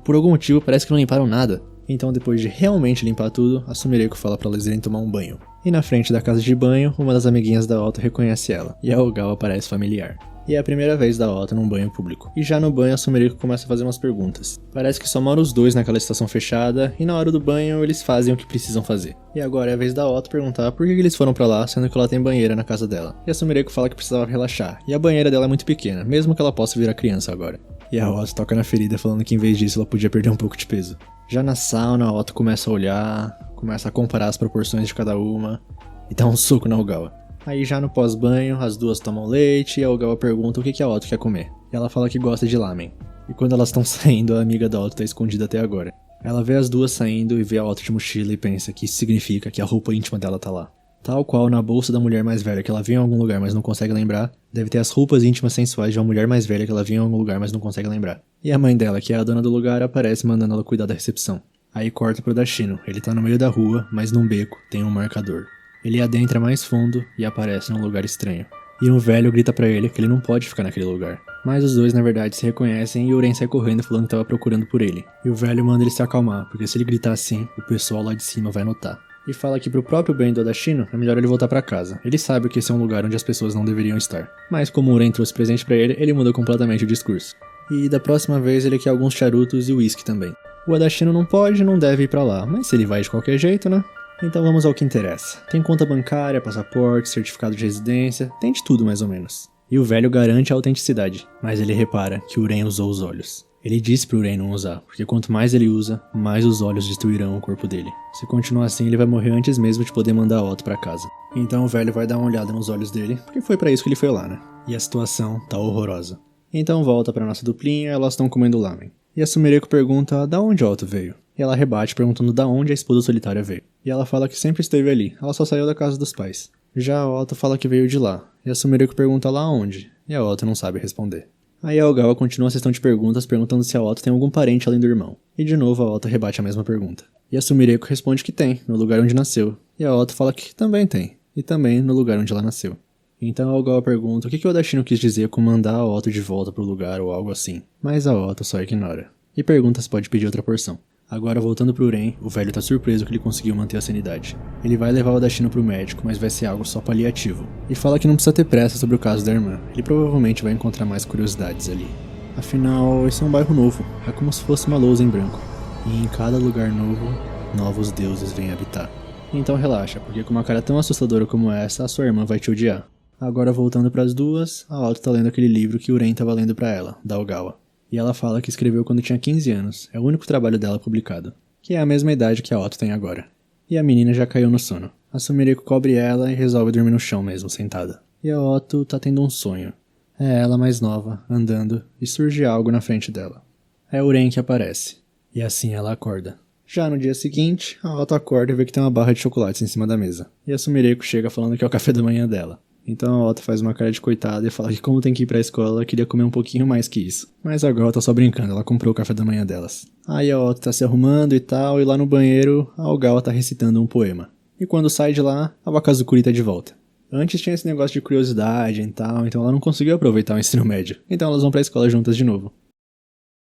por algum motivo parece que não limparam nada. Então depois de realmente limpar tudo, a Sumireko fala pra elas irem tomar um banho. E na frente da casa de banho, uma das amiguinhas da Otto reconhece ela, e a Ogawa parece familiar. E é a primeira vez da Otto num banho público. E já no banho a Sumireko começa a fazer umas perguntas. Parece que só moram os dois naquela estação fechada, e na hora do banho eles fazem o que precisam fazer. E agora é a vez da Otto perguntar por que eles foram pra lá, sendo que ela tem banheira na casa dela. E a Sumireko fala que precisava relaxar, e a banheira dela é muito pequena, mesmo que ela possa virar criança agora. E a Otto toca na ferida falando que em vez disso ela podia perder um pouco de peso. Já na sauna a Otto começa a olhar, começa a comparar as proporções de cada uma, e dá um soco na Ogawa. Aí já no pós-banho, as duas tomam leite e a Ogawa pergunta o que a Otto quer comer. E ela fala que gosta de lamen. E quando elas estão saindo, a amiga da Otto tá escondida até agora. Ela vê as duas saindo e vê a Otto de mochila e pensa que isso significa que a roupa íntima dela tá lá. Tal qual na bolsa da mulher mais velha que ela viu em algum lugar mas não consegue lembrar, deve ter as roupas íntimas sensuais de uma mulher mais velha que ela viu em algum lugar mas não consegue lembrar. E a mãe dela, que é a dona do lugar, aparece mandando ela cuidar da recepção. Aí corta pro Dashino, ele tá no meio da rua, mas num beco tem um marcador. Ele adentra mais fundo e aparece num lugar estranho. E um velho grita pra ele que ele não pode ficar naquele lugar. Mas os dois na verdade se reconhecem e Uren sai correndo falando que tava procurando por ele. E o velho manda ele se acalmar, porque se ele gritar assim, o pessoal lá de cima vai notar. E fala que pro próprio bem do Odashino é melhor ele voltar pra casa. Ele sabe que esse é um lugar onde as pessoas não deveriam estar. Mas como o Uren trouxe presente pra ele muda completamente o discurso. E da próxima vez ele quer alguns charutos e uísque também. O Odashino não pode, não deve ir pra lá, mas se ele vai de qualquer jeito, né? Então vamos ao que interessa. Tem conta bancária, passaporte, certificado de residência, tem de tudo mais ou menos. E o velho garante a autenticidade, mas ele repara que Uren usou os olhos. Ele disse pro Uren não usar, porque quanto mais ele usa, mais os olhos destruirão o corpo dele. Se continuar assim, ele vai morrer antes mesmo de poder mandar a Otto pra casa. Então o velho vai dar uma olhada nos olhos dele, porque foi pra isso que ele foi lá, né? E a situação tá horrorosa. Então volta pra nossa duplinha, elas estão comendo lamen. E a Sumireko pergunta da onde a Otto veio. E ela rebate perguntando da onde a esposa solitária veio. E ela fala que sempre esteve ali, ela só saiu da casa dos pais. Já a Otto fala que veio de lá, e a Sumireko pergunta lá onde, e a Otto não sabe responder. Aí a Ogawa continua a sessão de perguntas perguntando se a Otto tem algum parente além do irmão. E de novo a Otto rebate a mesma pergunta. E a Sumireko responde que tem, no lugar onde nasceu. E a Otto fala que também tem, e também no lugar onde ela nasceu. Então a Ogawa pergunta o que o Odashino quis dizer com mandar a Otto de volta pro lugar ou algo assim. Mas a Otto só ignora. E pergunta se pode pedir outra porção. Agora voltando pro Uren, o velho tá surpreso que ele conseguiu manter a sanidade. Ele vai levar o Odashino pro médico, mas vai ser algo só paliativo. E fala que não precisa ter pressa sobre o caso da irmã, ele provavelmente vai encontrar mais curiosidades ali. Afinal, esse é um bairro novo, é como se fosse uma lousa em branco. E em cada lugar novo, novos deuses vêm habitar. Então relaxa, porque com uma cara tão assustadora como essa, a sua irmã vai te odiar. Agora voltando pras duas, a Otto tá lendo aquele livro que o Uren tava lendo pra ela, da Ogawa. E ela fala que escreveu quando tinha 15 anos, é o único trabalho dela publicado, que é a mesma idade que a Otto tem agora. E a menina já caiu no sono. A Sumireko cobre ela e resolve dormir no chão mesmo, sentada. E a Otto tá tendo um sonho. É ela mais nova, andando, e surge algo na frente dela. É Uren que aparece. E assim ela acorda. Já no dia seguinte, a Otto acorda e vê que tem uma barra de chocolates em cima da mesa. E a Sumireko chega falando que é o café da manhã dela. Então a Otto faz uma cara de coitada e fala que como tem que ir pra escola, ela queria comer um pouquinho mais que isso. Mas agora ela tá só brincando, ela comprou o café da manhã delas. Aí a Otto tá se arrumando e tal, e lá no banheiro, a Ogawa tá recitando um poema. E quando sai de lá, a Wakazukuri tá de volta. Antes tinha esse negócio de curiosidade e tal, então ela não conseguiu aproveitar o ensino médio. Então elas vão pra escola juntas de novo.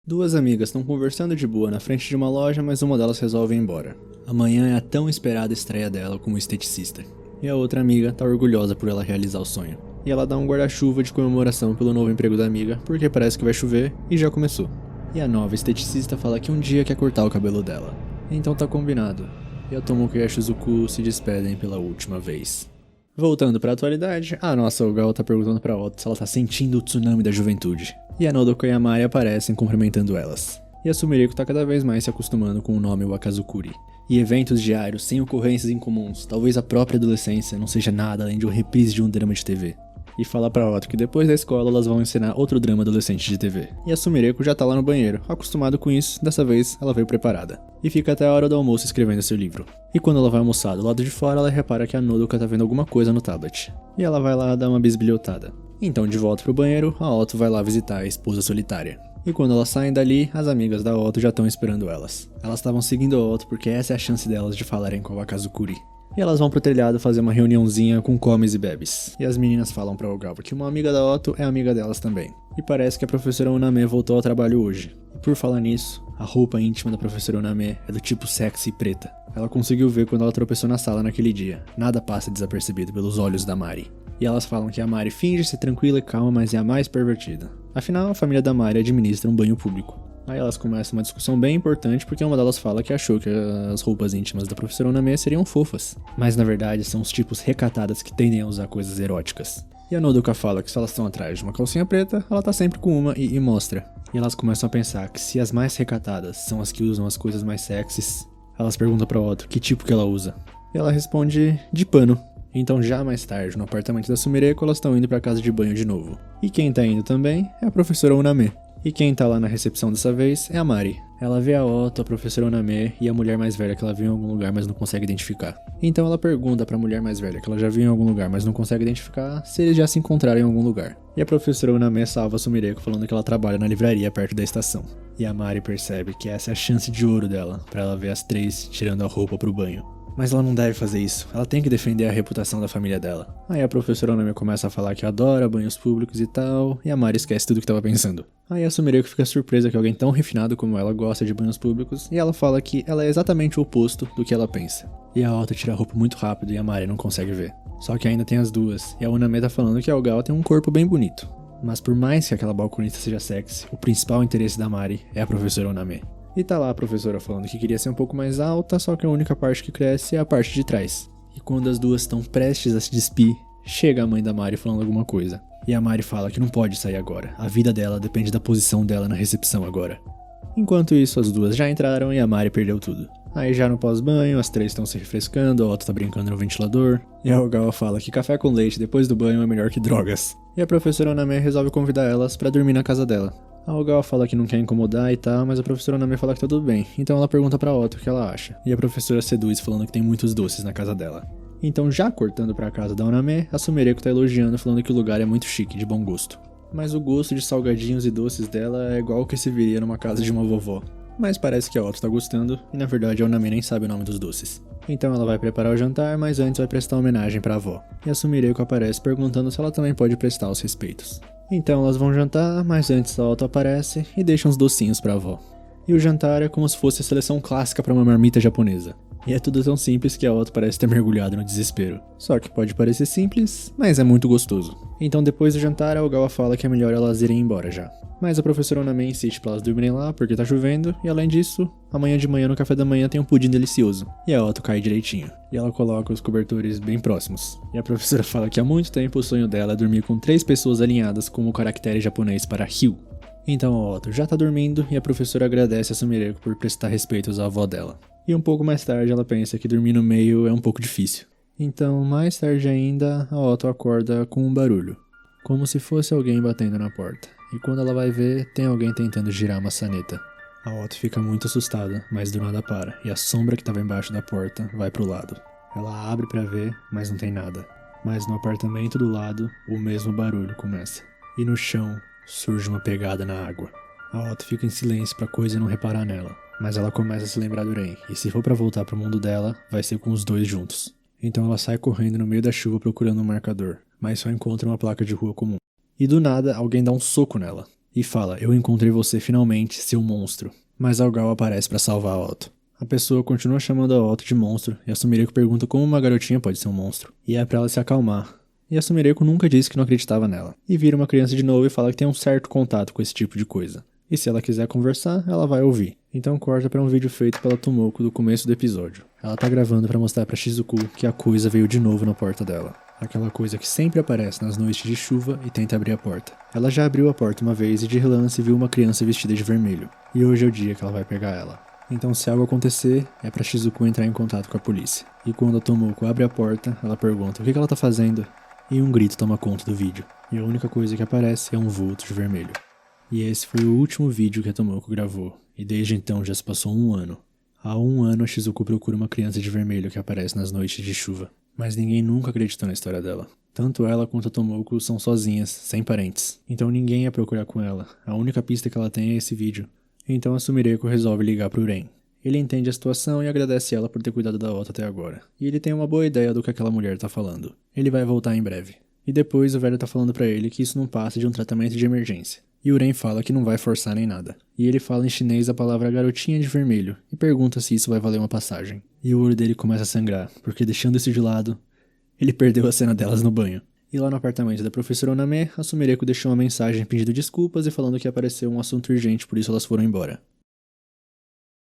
Duas amigas estão conversando de boa na frente de uma loja, mas uma delas resolve ir embora. Amanhã é a tão esperada estreia dela como esteticista. E a outra amiga tá orgulhosa por ela realizar o sonho. E ela dá um guarda-chuva de comemoração pelo novo emprego da amiga, porque parece que vai chover e já começou. E a nova esteticista fala que um dia quer cortar o cabelo dela. Então tá combinado. E a Tomoka e a Shizuku se despedem pela última vez. Voltando pra atualidade, a nossa Ogawa tá perguntando pra Otto se ela tá sentindo o tsunami da juventude. E a Nodoka e a Mari aparecem cumprimentando elas. E a Sumireko tá cada vez mais se acostumando com o nome Wakazukuri. E eventos diários, sem ocorrências incomuns, talvez a própria adolescência não seja nada além de uma reprise de um drama de TV. E fala pra Otto que depois da escola elas vão ensinar outro drama adolescente de TV. E a Sumireko já tá lá no banheiro, acostumado com isso, dessa vez ela veio preparada. E fica até a hora do almoço escrevendo seu livro. E quando ela vai almoçar do lado de fora, ela repara que a Nodoka tá vendo alguma coisa no tablet. E ela vai lá dar uma bisbilhotada. Então de volta pro banheiro, a Otto vai lá visitar a esposa solitária. E quando elas saem dali, as amigas da Otto já estão esperando elas. Elas estavam seguindo a Otto porque essa é a chance delas de falarem com a Wakazukuri. E elas vão pro telhado fazer uma reuniãozinha com comes e bebes. E as meninas falam pra Ogawa que uma amiga da Otto é amiga delas também. E parece que a professora Uname voltou ao trabalho hoje. E por falar nisso, a roupa íntima da professora Uname é do tipo sexy e preta. Ela conseguiu ver quando ela tropeçou na sala naquele dia. Nada passa desapercebido pelos olhos da Mari. E elas falam que a Mari finge ser tranquila e calma, mas é a mais pervertida. Afinal, a família da Mari administra um banho público. Aí elas começam uma discussão bem importante porque uma delas fala que achou que as roupas íntimas da professora Uname seriam fofas. Mas na verdade são os tipos recatadas que tendem a usar coisas eróticas. E a Nodoka fala que se elas estão atrás de uma calcinha preta, ela tá sempre com uma e mostra. E elas começam a pensar que se as mais recatadas são as que usam as coisas mais sexys, elas perguntam pra Otto que tipo que ela usa. E ela responde de pano. Então já mais tarde, no apartamento da Sumireko, elas estão indo pra casa de banho de novo. E quem tá indo também é a professora Uname. E quem tá lá na recepção dessa vez é a Mari. Ela vê a Otto, a professora Uname e a mulher mais velha que ela viu em algum lugar, mas não consegue identificar. Então ela pergunta pra mulher mais velha que ela já viu em algum lugar, mas não consegue identificar, se eles já se encontraram em algum lugar. E a professora Uname salva a Sumireko falando que ela trabalha na livraria perto da estação. E a Mari percebe que essa é a chance de ouro dela, pra ela ver as três tirando a roupa pro banho. Mas ela não deve fazer isso, ela tem que defender a reputação da família dela. Aí a professora Onami começa a falar que adora banhos públicos e tal, e a Mari esquece tudo que tava pensando. Aí a Sumireko fica surpresa que alguém tão refinado como ela gosta de banhos públicos, e ela fala que ela é exatamente o oposto do que ela pensa. E a Otto tira a roupa muito rápido e a Mari não consegue ver. Só que ainda tem as duas, e a Uname tá falando que a Ogawa tem um corpo bem bonito. Mas por mais que aquela balconista seja sexy, o principal interesse da Mari é a professora Uname. E tá lá a professora falando que queria ser um pouco mais alta, só que a única parte que cresce é a parte de trás. E quando as duas estão prestes a se despir, chega a mãe da Mari falando alguma coisa. E a Mari fala que não pode sair agora, a vida dela depende da posição dela na recepção agora. Enquanto isso, as duas já entraram e a Mari perdeu tudo. Aí já no pós-banho, as três estão se refrescando, a Otto tá brincando no ventilador, e a Ogawa fala que café com leite depois do banho é melhor que drogas. E a professora Oname resolve convidar elas pra dormir na casa dela. A Ogawa fala que não quer incomodar e tal, mas a professora Oname fala que tá tudo bem, então ela pergunta pra Otto o que ela acha. E a professora seduz falando que tem muitos doces na casa dela. Então já cortando pra casa da Oname, a Sumireko tá elogiando falando que o lugar é muito chique, de bom gosto. Mas o gosto de salgadinhos e doces dela é igual o que se viria numa casa de uma vovó. Mas parece que a Otto tá gostando, e na verdade a Oname nem sabe o nome dos doces. Então ela vai preparar o jantar, mas antes vai prestar homenagem pra avó. E a Sumireko aparece perguntando se ela também pode prestar os respeitos. Então elas vão jantar, mas antes a Otto aparece e deixa uns docinhos pra avó. E o jantar é como se fosse a seleção clássica pra uma marmita japonesa. E é tudo tão simples que a Otto parece ter mergulhado no desespero. Só que pode parecer simples, mas é muito gostoso. Então depois do jantar, a Ogawa fala que é melhor elas irem embora já. Mas a professora Oname insiste pra elas dormirem lá porque tá chovendo, e além disso, amanhã de manhã no café da manhã tem um pudim delicioso. E a Otto cai direitinho. E ela coloca os cobertores bem próximos. E a professora fala que há muito tempo o sonho dela é dormir com 3 pessoas alinhadas como o caractere japonês para Ryu. Então a Otto já tá dormindo e a professora agradece a Sumireko por prestar respeitos à avó dela. E um pouco mais tarde ela pensa que dormir no meio é um pouco difícil. Então, mais tarde ainda, a Otto acorda com um barulho. Como se fosse alguém batendo na porta. E quando ela vai ver, tem alguém tentando girar a maçaneta. A Otto fica muito assustada, mas do nada para, e a sombra que estava embaixo da porta vai pro lado. Ela abre pra ver, mas não tem nada. Mas no apartamento do lado, o mesmo barulho começa. E no chão, surge uma pegada na água. A Otto fica em silêncio pra coisa não reparar nela. Mas ela começa a se lembrar do Ren, e se for pra voltar pro mundo dela, vai ser com os dois juntos. Então ela sai correndo no meio da chuva procurando um marcador, mas só encontra uma placa de rua comum. E do nada, alguém dá um soco nela. E fala, eu encontrei você finalmente, seu monstro. Mas Algal aparece pra salvar a Otto. A pessoa continua chamando a Otto de monstro, e a Sumireko pergunta como uma garotinha pode ser um monstro. E é pra ela se acalmar. E a Sumireko nunca disse que não acreditava nela. E vira uma criança de novo e fala que tem um certo contato com esse tipo de coisa. E se ela quiser conversar, ela vai ouvir. Então corta pra um vídeo feito pela Tomoko do começo do episódio. Ela tá gravando pra mostrar pra Shizuku que a coisa veio de novo na porta dela. Aquela coisa que sempre aparece nas noites de chuva e tenta abrir a porta. Ela já abriu a porta uma vez e de relance viu uma criança vestida de vermelho. E hoje é o dia que ela vai pegar ela. Então se algo acontecer, é pra Shizuku entrar em contato com a polícia. E quando a Tomoko abre a porta, ela pergunta o que ela tá fazendo. E um grito toma conta do vídeo. E a única coisa que aparece é um vulto de vermelho. E esse foi o último vídeo que a Tomoko gravou. E desde então já se passou 1 ano. Há 1 ano a Shizuku procura uma criança de vermelho que aparece nas noites de chuva. Mas ninguém nunca acreditou na história dela. Tanto ela quanto a Tomoko são sozinhas, sem parentes. Então ninguém ia procurar com ela. A única pista que ela tem é esse vídeo. Então a Sumireko resolve ligar pro Ren. Ele entende a situação e agradece ela por ter cuidado da Otto até agora. E ele tem uma boa ideia do que aquela mulher tá falando. Ele vai voltar em breve. E depois o velho tá falando pra ele que isso não passa de um tratamento de emergência. E o Ren fala que não vai forçar nem nada. E ele fala em chinês a palavra garotinha de vermelho e pergunta se isso vai valer uma passagem. E o olho dele começa a sangrar, porque deixando isso de lado, ele perdeu a cena delas no banho. E lá no apartamento da professora Oname, a Sumireko deixou uma mensagem pedindo desculpas e falando que apareceu um assunto urgente, por isso elas foram embora.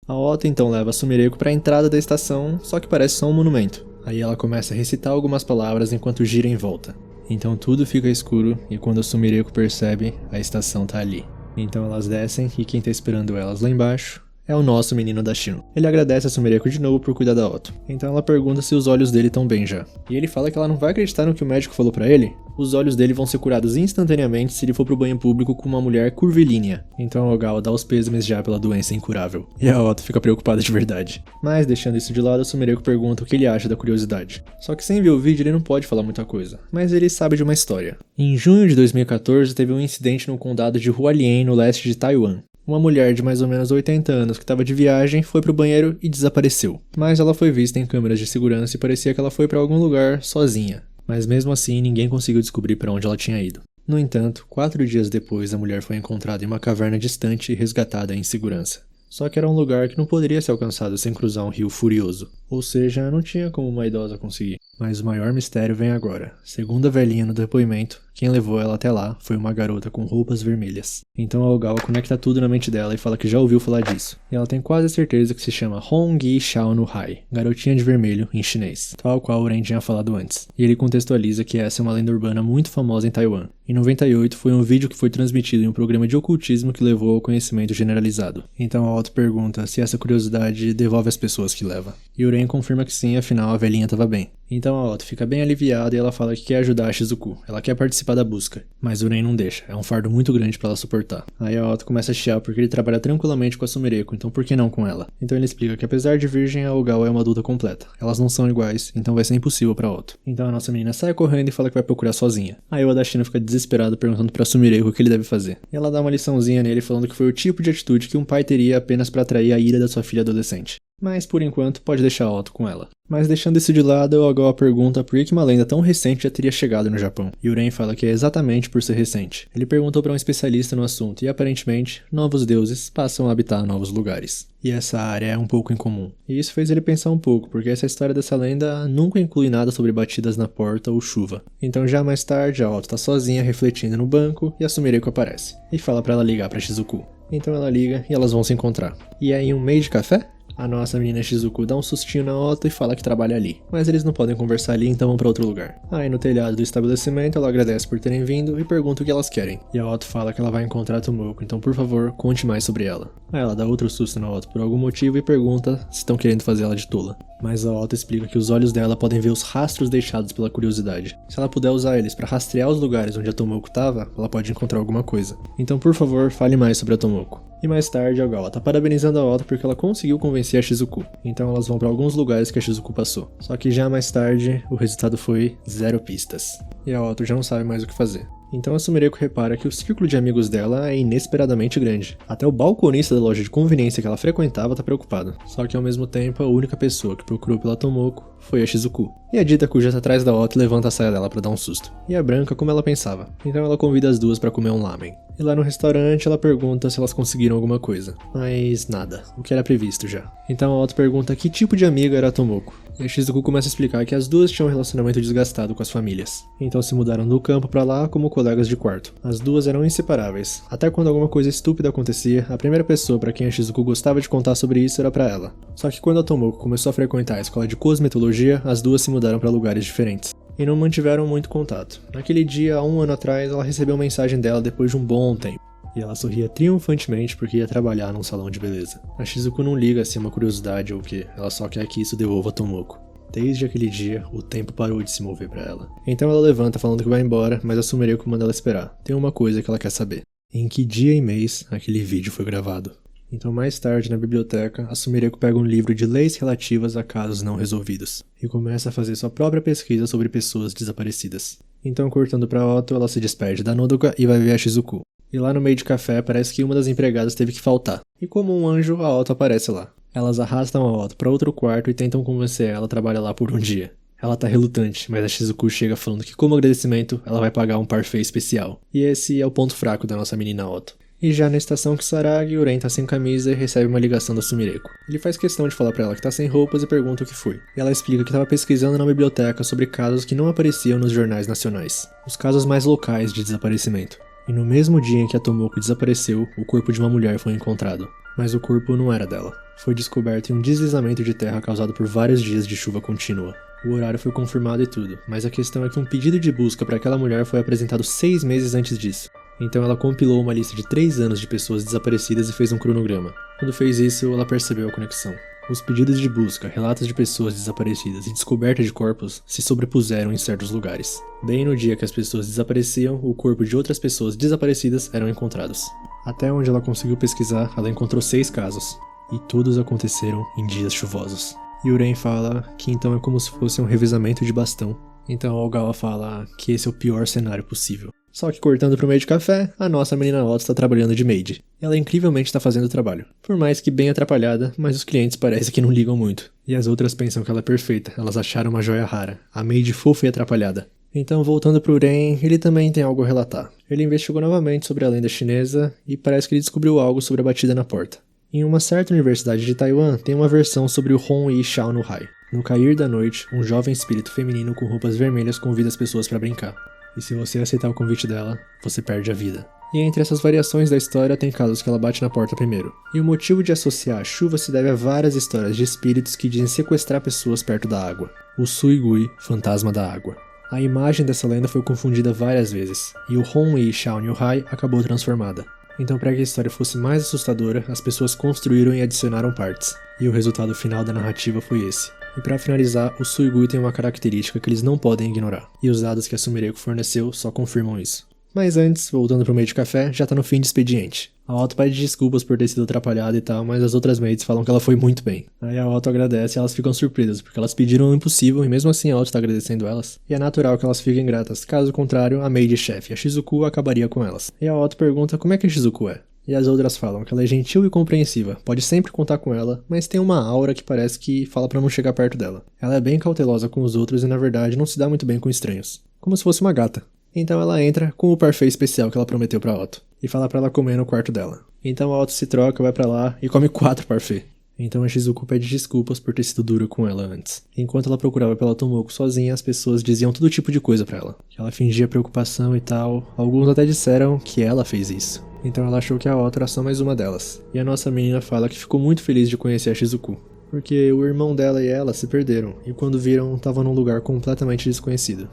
A Otto então leva a Sumireko para a entrada da estação, só que parece só um monumento. Aí ela começa a recitar algumas palavras enquanto gira em volta. Então tudo fica escuro e quando a Sumireko percebe, a estação tá ali. Então elas descem e quem tá esperando elas lá embaixo é o nosso menino da Shino. Ele agradece a Sumireko de novo por cuidar da Otto. Então ela pergunta se os olhos dele estão bem já. E ele fala que ela não vai acreditar no que o médico falou pra ele. Os olhos dele vão ser curados instantaneamente se ele for pro banho público com uma mulher curvilínea. Então Algal dá os pêsames já pela doença incurável. E a Otto fica preocupada de verdade. Mas deixando isso de lado, a Sumireko pergunta o que ele acha da curiosidade. Só que sem ver o vídeo ele não pode falar muita coisa. Mas ele sabe de uma história. Em junho de 2014 teve um incidente no condado de Hualien, no leste de Taiwan. Uma mulher de mais ou menos 80 anos que estava de viagem foi pro banheiro e desapareceu. Mas ela foi vista em câmeras de segurança e parecia que ela foi para algum lugar sozinha. Mas mesmo assim ninguém conseguiu descobrir para onde ela tinha ido. No entanto, 4 dias depois a mulher foi encontrada em uma caverna distante e resgatada em segurança. Só que era um lugar que não poderia ser alcançado sem cruzar um rio furioso. Ou seja, não tinha como uma idosa conseguir. Mas o maior mistério vem agora. Segundo a velhinha no depoimento, quem levou ela até lá foi uma garota com roupas vermelhas. Então a Algal conecta tudo na mente dela e fala que já ouviu falar disso. E ela tem quase certeza que se chama Hongyi Xiao no Hai, garotinha de vermelho em chinês, tal qual o Ren tinha falado antes. E ele contextualiza que essa é uma lenda urbana muito famosa em Taiwan. Em 98 foi um vídeo que foi transmitido em um programa de ocultismo que levou ao conhecimento generalizado. Então a Otto pergunta se essa curiosidade devolve as pessoas que leva. E o Ren confirma que sim, afinal a velhinha estava bem. Então a Otto fica bem aliviada e ela fala que quer ajudar a Shizuku. Ela quer participar da busca. Mas o Ren não deixa, é um fardo muito grande pra ela suportar. Aí a Otto começa a chiar porque ele trabalha tranquilamente com a Sumireko, então por que não com ela? Então ele explica que apesar de virgem, a Algal é uma adulta completa. Elas não são iguais, então vai ser impossível pra Otto. Então a nossa menina sai correndo e fala que vai procurar sozinha. Aí o Adashino fica desesperado perguntando pra Sumireko o que ele deve fazer. E ela dá uma liçãozinha nele falando que foi o tipo de atitude que um pai teria apenas pra atrair a ira da sua filha adolescente. Mas por enquanto pode deixar a Otto com ela. Mas deixando isso de lado, o Algal pergunta por que uma lenda tão recente já teria chegado no Japão. E o Ren fala que é exatamente por ser recente. Ele perguntou para um especialista no assunto e aparentemente, novos deuses passam a habitar novos lugares. E essa área é um pouco incomum. E isso fez ele pensar um pouco, porque essa história dessa lenda nunca inclui nada sobre batidas na porta ou chuva. Então já mais tarde, a Otto tá sozinha refletindo no banco e a Sumireko aparece. E fala para ela ligar para Shizuku. Então ela liga e elas vão se encontrar. E aí um meio de café? A nossa menina Shizuku dá um sustinho na Otto e fala que trabalha ali. Mas eles não podem conversar ali, então vão pra outro lugar. Aí no telhado do estabelecimento ela agradece por terem vindo e pergunta o que elas querem. E a Otto fala que ela vai encontrar a Tomoko, então por favor, conte mais sobre ela. Aí ela dá outro susto na Otto por algum motivo e pergunta se estão querendo fazer ela de tola. Mas a Otto explica que os olhos dela podem ver os rastros deixados pela curiosidade. Se ela puder usar eles para rastrear os lugares onde a Tomoko estava, ela pode encontrar alguma coisa. Então, por favor, fale mais sobre a Tomoko. E mais tarde, a Ogawa tá parabenizando a Otto porque ela conseguiu convencer a Shizuku. Então elas vão para alguns lugares que a Shizuku passou. Só que já mais tarde, o resultado foi 0 pistas. E a Otto já não sabe mais o que fazer. Então a Sumireko repara que o círculo de amigos dela é inesperadamente grande. Até o balconista da loja de conveniência que ela frequentava tá preocupado. Só que ao mesmo tempo, a única pessoa que procurou pela Tomoko foi a Shizuku. E a Dita já tá atrás da Otto e levanta a saia dela pra dar um susto. E a Branca como ela pensava. Então ela convida as duas pra comer um lamen. E lá no restaurante ela pergunta se elas conseguiram alguma coisa. Mas nada, o que era previsto já. Então a Otto pergunta que tipo de amiga era a Tomoko. E a Shizuku começa a explicar que as duas tinham um relacionamento desgastado com as famílias. Então se mudaram do campo pra lá como colegas de quarto. As duas eram inseparáveis. Até quando alguma coisa estúpida acontecia, a primeira pessoa pra quem a Shizuku gostava de contar sobre isso era pra ela. Só que quando a Tomoko começou a frequentar a escola de cosmetologia, as duas se mudaram pra lugares diferentes. E não mantiveram muito contato. Naquele dia, há 1 ano atrás, ela recebeu uma mensagem dela depois de um bom tempo. E ela sorria triunfantemente porque ia trabalhar num salão de beleza. A Shizuku não liga se é uma curiosidade ou o que, ela só quer que isso devolva a Tomoko. Desde aquele dia, o tempo parou de se mover pra ela. Então ela levanta falando que vai embora, mas a Sumireko manda ela esperar. Tem uma coisa que ela quer saber. Em que dia e mês aquele vídeo foi gravado? Então mais tarde, na biblioteca, a Sumireko pega um livro de leis relativas a casos não resolvidos. E começa a fazer sua própria pesquisa sobre pessoas desaparecidas. Então, cortando pra Otto, ela se despede da Nodoka e vai ver a Shizuku. E lá no meio de café, parece que uma das empregadas teve que faltar. E como um anjo, a Otto aparece lá. Elas arrastam a Otto para outro quarto e tentam convencer ela a trabalhar lá por um dia. Ela tá relutante, mas a Shizuku chega falando que como agradecimento, ela vai pagar um parfait especial. E esse é o ponto fraco da nossa menina Otto. E já na estação Kisaragi, Uren tá sem camisa e recebe uma ligação da Sumireko. Ele faz questão de falar pra ela que tá sem roupas e pergunta o que foi. E ela explica que tava pesquisando na biblioteca sobre casos que não apareciam nos jornais nacionais. Os casos mais locais de desaparecimento. E no mesmo dia em que a Tomoko desapareceu, o corpo de uma mulher foi encontrado. Mas o corpo não era dela. Foi descoberto em um deslizamento de terra causado por vários dias de chuva contínua. O horário foi confirmado e tudo, mas a questão é que um pedido de busca para aquela mulher foi apresentado 6 meses antes disso. Então ela compilou uma lista de 3 anos de pessoas desaparecidas e fez um cronograma. Quando fez isso, ela percebeu a conexão. Os pedidos de busca, relatos de pessoas desaparecidas e descoberta de corpos se sobrepuseram em certos lugares. Bem no dia que as pessoas desapareciam, o corpo de outras pessoas desaparecidas eram encontrados. Até onde ela conseguiu pesquisar, ela encontrou 6 casos. E todos aconteceram em dias chuvosos. E Uren fala que então é como se fosse um revezamento de bastão. Então a Ogawa fala que esse é o pior cenário possível. Só que cortando pro meio de café, a nossa menina Otto está trabalhando de maid. Ela incrivelmente está fazendo o trabalho. Por mais que bem atrapalhada, mas os clientes parecem que não ligam muito. E as outras pensam que ela é perfeita, elas acharam uma joia rara. A maid fofa e atrapalhada. Então, voltando pro Uren, ele também tem algo a relatar. Ele investigou novamente sobre a lenda chinesa e parece que ele descobriu algo sobre a batida na porta. Em uma certa universidade de Taiwan, tem uma versão sobre o Hon Yi Shao no Hai. No cair da noite, um jovem espírito feminino com roupas vermelhas convida as pessoas para brincar. E se você aceitar o convite dela, você perde a vida. E entre essas variações da história, tem casos que ela bate na porta primeiro. E o motivo de associar a chuva se deve a várias histórias de espíritos que dizem sequestrar pessoas perto da água. O Suigui, fantasma da água. A imagem dessa lenda foi confundida várias vezes, e o Hon Yi Shao no Hai acabou transformada. Então, para que a história fosse mais assustadora, as pessoas construíram e adicionaram partes. E o resultado final da narrativa foi esse. E para finalizar, o Suigui tem uma característica que eles não podem ignorar. E os dados que a Sumireko forneceu só confirmam isso. Mas antes, voltando pro meio de café, já tá no fim de expediente. A Otto pede desculpas por ter sido atrapalhada e tal, mas as outras maids falam que ela foi muito bem. Aí a Otto agradece e elas ficam surpresas, porque elas pediram o impossível e mesmo assim a Otto tá agradecendo elas. E é natural que elas fiquem gratas, caso contrário, a maid-chefe, a Shizuku, acabaria com elas. E a Otto pergunta como é que a Shizuku é. E as outras falam que ela é gentil e compreensiva, pode sempre contar com ela, mas tem uma aura que parece que fala pra não chegar perto dela. Ela é bem cautelosa com os outros e na verdade não se dá muito bem com estranhos. Como se fosse uma gata. Então ela entra com o parfait especial que ela prometeu pra Otto. E fala pra ela comer no quarto dela. Então a Otto se troca, vai pra lá e come 4 parfaits. Então a Shizuku pede desculpas por ter sido dura com ela antes. Enquanto ela procurava pela Tomoko sozinha, as pessoas diziam todo tipo de coisa pra ela. Que ela fingia preocupação e tal. Alguns até disseram que ela fez isso. Então ela achou que a Otto era só mais uma delas. E a nossa menina fala que ficou muito feliz de conhecer a Shizuku. Porque o irmão dela e ela se perderam. E quando viram, estavam num lugar completamente desconhecido.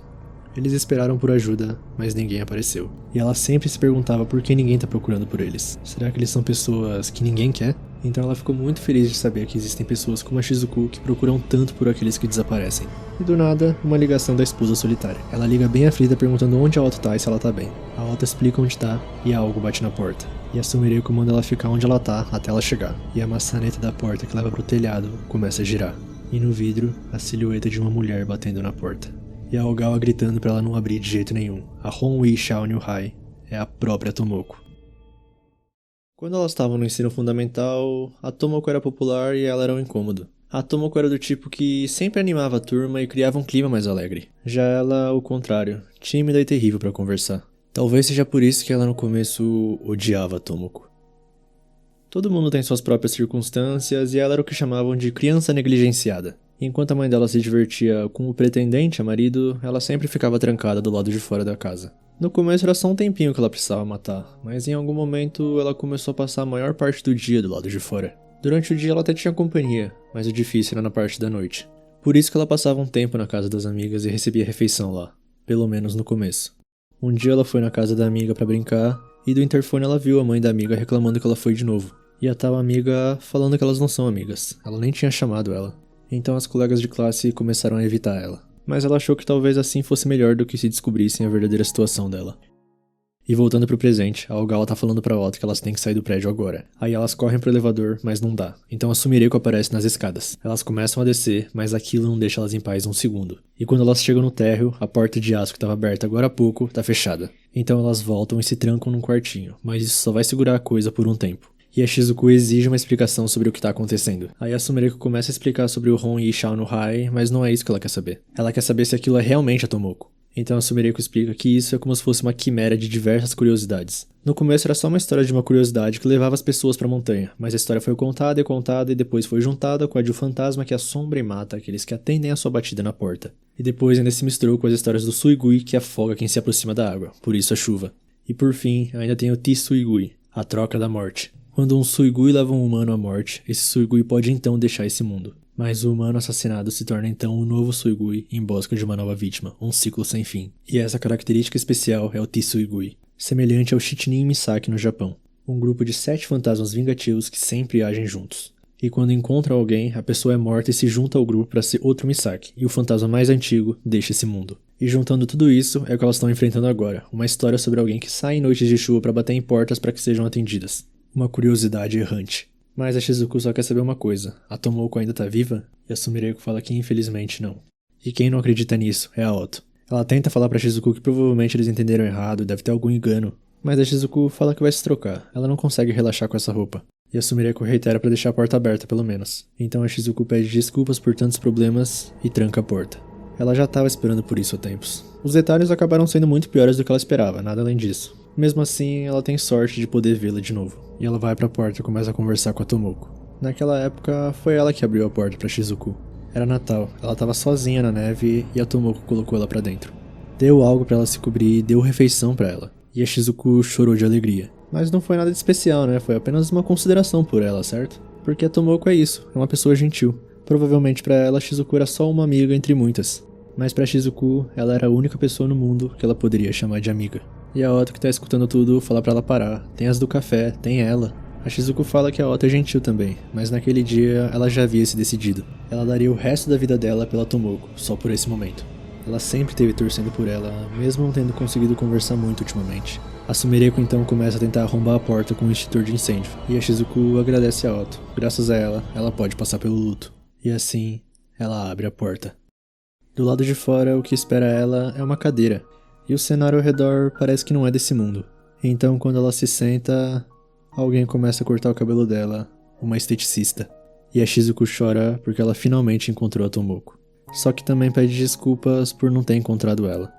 Eles esperaram por ajuda, mas ninguém apareceu. E ela sempre se perguntava por que ninguém tá procurando por eles. Será que eles são pessoas que ninguém quer? Então ela ficou muito feliz de saber que existem pessoas como a Shizuku que procuram tanto por aqueles que desaparecem. E do nada, uma ligação da esposa solitária. Ela liga bem aflita perguntando onde a Otto tá e se ela tá bem. A Otto explica onde tá e algo bate na porta. E a Sumireko manda ela ficar onde ela tá até ela chegar. E a maçaneta da porta que leva pro telhado começa a girar. E no vidro, a silhueta de uma mulher batendo na porta. E a Ogawa gritando pra ela não abrir de jeito nenhum. A Honwei Shaonyu-hai é a própria Tomoko. Quando elas estavam no ensino fundamental, a Tomoko era popular e ela era um incômodo. A Tomoko era do tipo que sempre animava a turma e criava um clima mais alegre. Já ela, o contrário, tímida e terrível pra conversar. Talvez seja por isso que ela no começo odiava a Tomoko. Todo mundo tem suas próprias circunstâncias e ela era o que chamavam de criança negligenciada. Enquanto a mãe dela se divertia com o pretendente a marido, ela sempre ficava trancada do lado de fora da casa. No começo era só um tempinho que ela precisava matar, mas em algum momento ela começou a passar a maior parte do dia do lado de fora. Durante o dia ela até tinha companhia, mas o difícil era na parte da noite. Por isso que ela passava um tempo na casa das amigas e recebia refeição lá, pelo menos no começo. Um dia ela foi na casa da amiga pra brincar, e do interfone ela viu a mãe da amiga reclamando que ela foi de novo. E a tal amiga falando que elas não são amigas, ela nem tinha chamado ela. Então as colegas de classe começaram a evitar ela. Mas ela achou que talvez assim fosse melhor do que se descobrissem a verdadeira situação dela. E voltando pro presente, a Ogawa tá falando pra Otto que elas têm que sair do prédio agora. Aí elas correm pro elevador, mas não dá. Então a Sumireko aparece nas escadas. Elas começam a descer, mas aquilo não deixa elas em paz um segundo. E quando elas chegam no térreo, a porta de aço que estava aberta agora há pouco tá fechada. Então elas voltam e se trancam num quartinho, mas isso só vai segurar a coisa por um tempo. E a Shizuku exige uma explicação sobre o que tá acontecendo. Aí a Sumireko começa a explicar sobre o Honwei Shaonyu-hai, mas não é isso que ela quer saber. Ela quer saber se aquilo é realmente a Tomoko. Então a Sumireko explica que isso é como se fosse uma quimera de diversas curiosidades. No começo era só uma história de uma curiosidade que levava as pessoas pra montanha, mas a história foi contada e depois foi juntada com a de um fantasma que assombra e mata aqueles que atendem a sua batida na porta. E depois ainda se misturou com as histórias do Suigui que afoga quem se aproxima da água, por isso a chuva. E por fim, ainda tem o Tsuigui, a troca da morte. Quando um Suigui leva um humano à morte, esse Suigui pode então deixar esse mundo. Mas o humano assassinado se torna então um novo Suigui em busca de uma nova vítima, um ciclo sem fim. E essa característica especial é o Tsuigui, semelhante ao Shichinin Misaki no Japão, um grupo de 7 fantasmas vingativos que sempre agem juntos. E quando encontram alguém, a pessoa é morta e se junta ao grupo para ser outro Misaki, e o fantasma mais antigo deixa esse mundo. E juntando tudo isso, é o que elas estão enfrentando agora, uma história sobre alguém que sai em noites de chuva para bater em portas para que sejam atendidas. Uma curiosidade errante. Mas a Shizuku só quer saber uma coisa. A Tomoko ainda tá viva? E a Sumireko fala que infelizmente não. E quem não acredita nisso é a Otto. Ela tenta falar pra Shizuku que provavelmente eles entenderam errado, deve ter algum engano. Mas a Shizuku fala que vai se trocar. Ela não consegue relaxar com essa roupa. E a Sumireko reitera pra deixar a porta aberta pelo menos. Então a Shizuku pede desculpas por tantos problemas e tranca a porta. Ela já estava esperando por isso há tempos. Os detalhes acabaram sendo muito piores do que ela esperava, nada além disso. Mesmo assim, ela tem sorte de poder vê-la de novo. E ela vai pra porta e começa a conversar com a Tomoko. Naquela época, foi ela que abriu a porta pra Shizuku. Era Natal, ela tava sozinha na neve e a Tomoko colocou ela pra dentro. Deu algo pra ela se cobrir e deu refeição pra ela. E a Shizuku chorou de alegria. Mas não foi nada de especial, né? Foi apenas uma consideração por ela, certo? Porque a Tomoko é isso, é uma pessoa gentil. Provavelmente pra ela, a Shizuku era só uma amiga entre muitas. Mas pra Shizuku, ela era a única pessoa no mundo que ela poderia chamar de amiga. E a Otto que tá escutando tudo fala pra ela parar. Tem as do café, tem ela. A Shizuku fala que a Otto é gentil também, mas naquele dia ela já havia se decidido. Ela daria o resto da vida dela pela Tomoko, só por esse momento. Ela sempre esteve torcendo por ela, mesmo não tendo conseguido conversar muito ultimamente. A Sumireko então começa a tentar arrombar a porta com um extintor de incêndio, e a Shizuku agradece a Otto. Graças a ela, ela pode passar pelo luto. E assim, ela abre a porta. Do lado de fora, o que espera ela é uma cadeira, e o cenário ao redor parece que não é desse mundo. Então, quando ela se senta, alguém começa a cortar o cabelo dela, uma esteticista. E a Shizuku chora porque ela finalmente encontrou a Tomoko. Só que também pede desculpas por não ter encontrado ela.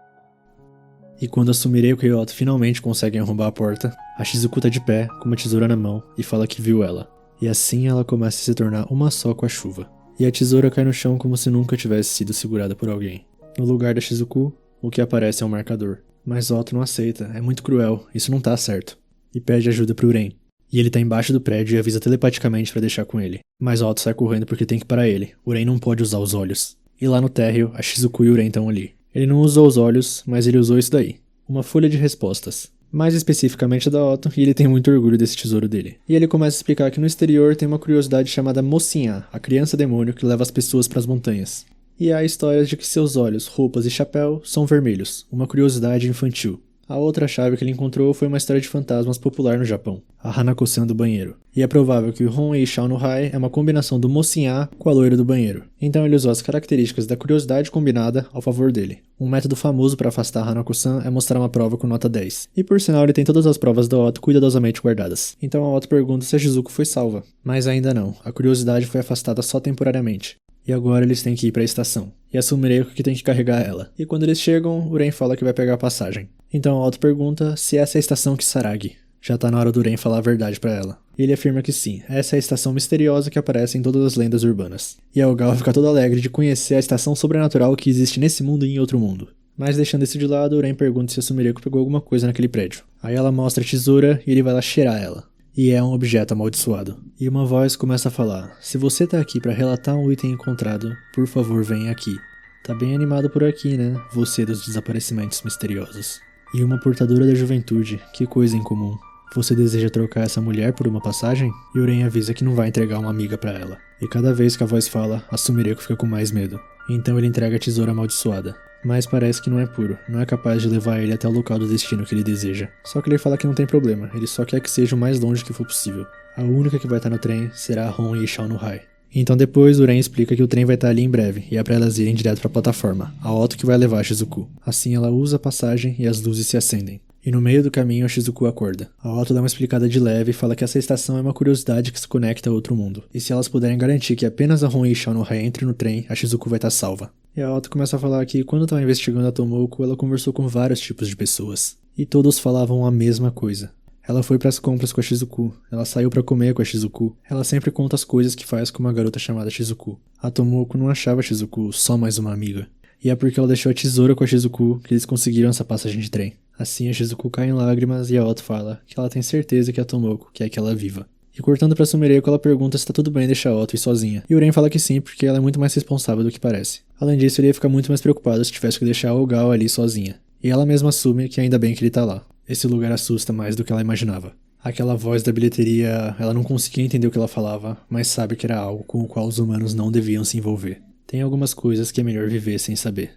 E quando a Sumireko e a Otto finalmente conseguem arrombar a porta, a Shizuku tá de pé, com uma tesoura na mão, e fala que viu ela. E assim ela começa a se tornar uma só com a chuva. E a tesoura cai no chão como se nunca tivesse sido segurada por alguém. No lugar da Shizuku, o que aparece é um marcador. Mas Otto não aceita, é muito cruel, isso não tá certo. E pede ajuda pro Uren. E ele tá embaixo do prédio e avisa telepaticamente pra deixar com ele. Mas Otto sai correndo porque tem que parar ele. Uren não pode usar os olhos. E lá no térreo, a Shizuku e o Uren estão ali. Ele não usou os olhos, mas ele usou isso daí. Uma folha de respostas. mais especificamente da Otto, e ele tem muito orgulho desse tesouro dele. E ele começa a explicar que no exterior tem uma curiosidade chamada Mocinha, a criança demônio que leva as pessoas para as montanhas. E há histórias de que seus olhos, roupas e chapéu são vermelhos, uma curiosidade infantil. A outra chave que ele encontrou foi uma história de fantasmas popular no Japão, a Hanako-san do banheiro. E é provável que o Hon Shao no Hai é uma combinação do Mocinha com a loira do banheiro. Então ele usou as características da curiosidade combinada ao favor dele. Um método famoso para afastar a Hanako-san é mostrar uma prova com nota 10. E por sinal ele tem todas as provas da Otto cuidadosamente guardadas. Então a Otto pergunta se a Shizuko foi salva. Mas ainda não, a curiosidade foi afastada só temporariamente. E agora eles têm que ir para a estação. E é Sumireko que tem que carregar ela. E quando eles chegam, Uren fala que vai pegar a passagem. Então a Otto pergunta se essa é a estação Kisaragi. Já tá na hora do Uren falar a verdade pra ela. E ele afirma que sim, essa é a estação misteriosa que aparece em todas as lendas urbanas. E a Ogawa fica toda alegre de conhecer a estação sobrenatural que existe nesse mundo e em outro mundo. Mas deixando isso de lado, Uren pergunta se a Sumireko pegou alguma coisa naquele prédio. Aí ela mostra a tesoura e ele vai lá cheirar ela. E é um objeto amaldiçoado. E uma voz começa a falar: se você tá aqui pra relatar um item encontrado, por favor venha aqui. Tá bem animado por aqui, né? Você dos desaparecimentos misteriosos. E uma portadora da juventude, que coisa incomum. Você deseja trocar essa mulher por uma passagem? E Uren avisa que não vai entregar uma amiga pra ela. E cada vez que a voz fala, a Sumireko fica com mais medo. Então ele entrega a tesoura amaldiçoada. Mas parece que não é puro, não é capaz de levar ele até o local do destino que ele deseja. Só que ele fala que não tem problema, ele só quer que seja o mais longe que for possível. A única que vai estar no trem será a Hon Shao no Hai. Então depois Uren explica que o trem vai estar ali em breve, e é pra elas irem direto pra plataforma, a Otto que vai levar a Shizuku. Assim ela usa a passagem e as luzes se acendem. E no meio do caminho a Shizuku acorda. A Otto dá uma explicada de leve e fala que essa estação é uma curiosidade que se conecta a outro mundo. E se elas puderem garantir que apenas a Hon Shao no Hai entre no trem, a Shizuku vai estar salva. E a Otto começa a falar que quando estava investigando a Tomoko, ela conversou com vários tipos de pessoas. E todos falavam a mesma coisa. Ela foi pras compras com a Shizuku, ela saiu pra comer com a Shizuku, ela sempre conta as coisas que faz com uma garota chamada Shizuku. A Tomoko não achava a Shizuku só mais uma amiga. E é porque ela deixou a tesoura com a Shizuku que eles conseguiram essa passagem de trem. Assim a Shizuku cai em lágrimas e a Otto fala que ela tem certeza que a Tomoko quer que ela viva. E cortando pra Sumireko, ela pergunta se tá tudo bem deixar a Otto ir sozinha. E Uren fala que sim, porque ela é muito mais responsável do que parece. Além disso, ele ia ficar muito mais preocupado se tivesse que deixar a Ogawa ali sozinha. E ela mesma assume que ainda bem que ele tá lá. Esse lugar assusta mais do que ela imaginava. Aquela voz da bilheteria, ela não conseguia entender o que ela falava, mas sabe que era algo com o qual os humanos não deviam se envolver. Tem algumas coisas que é melhor viver sem saber.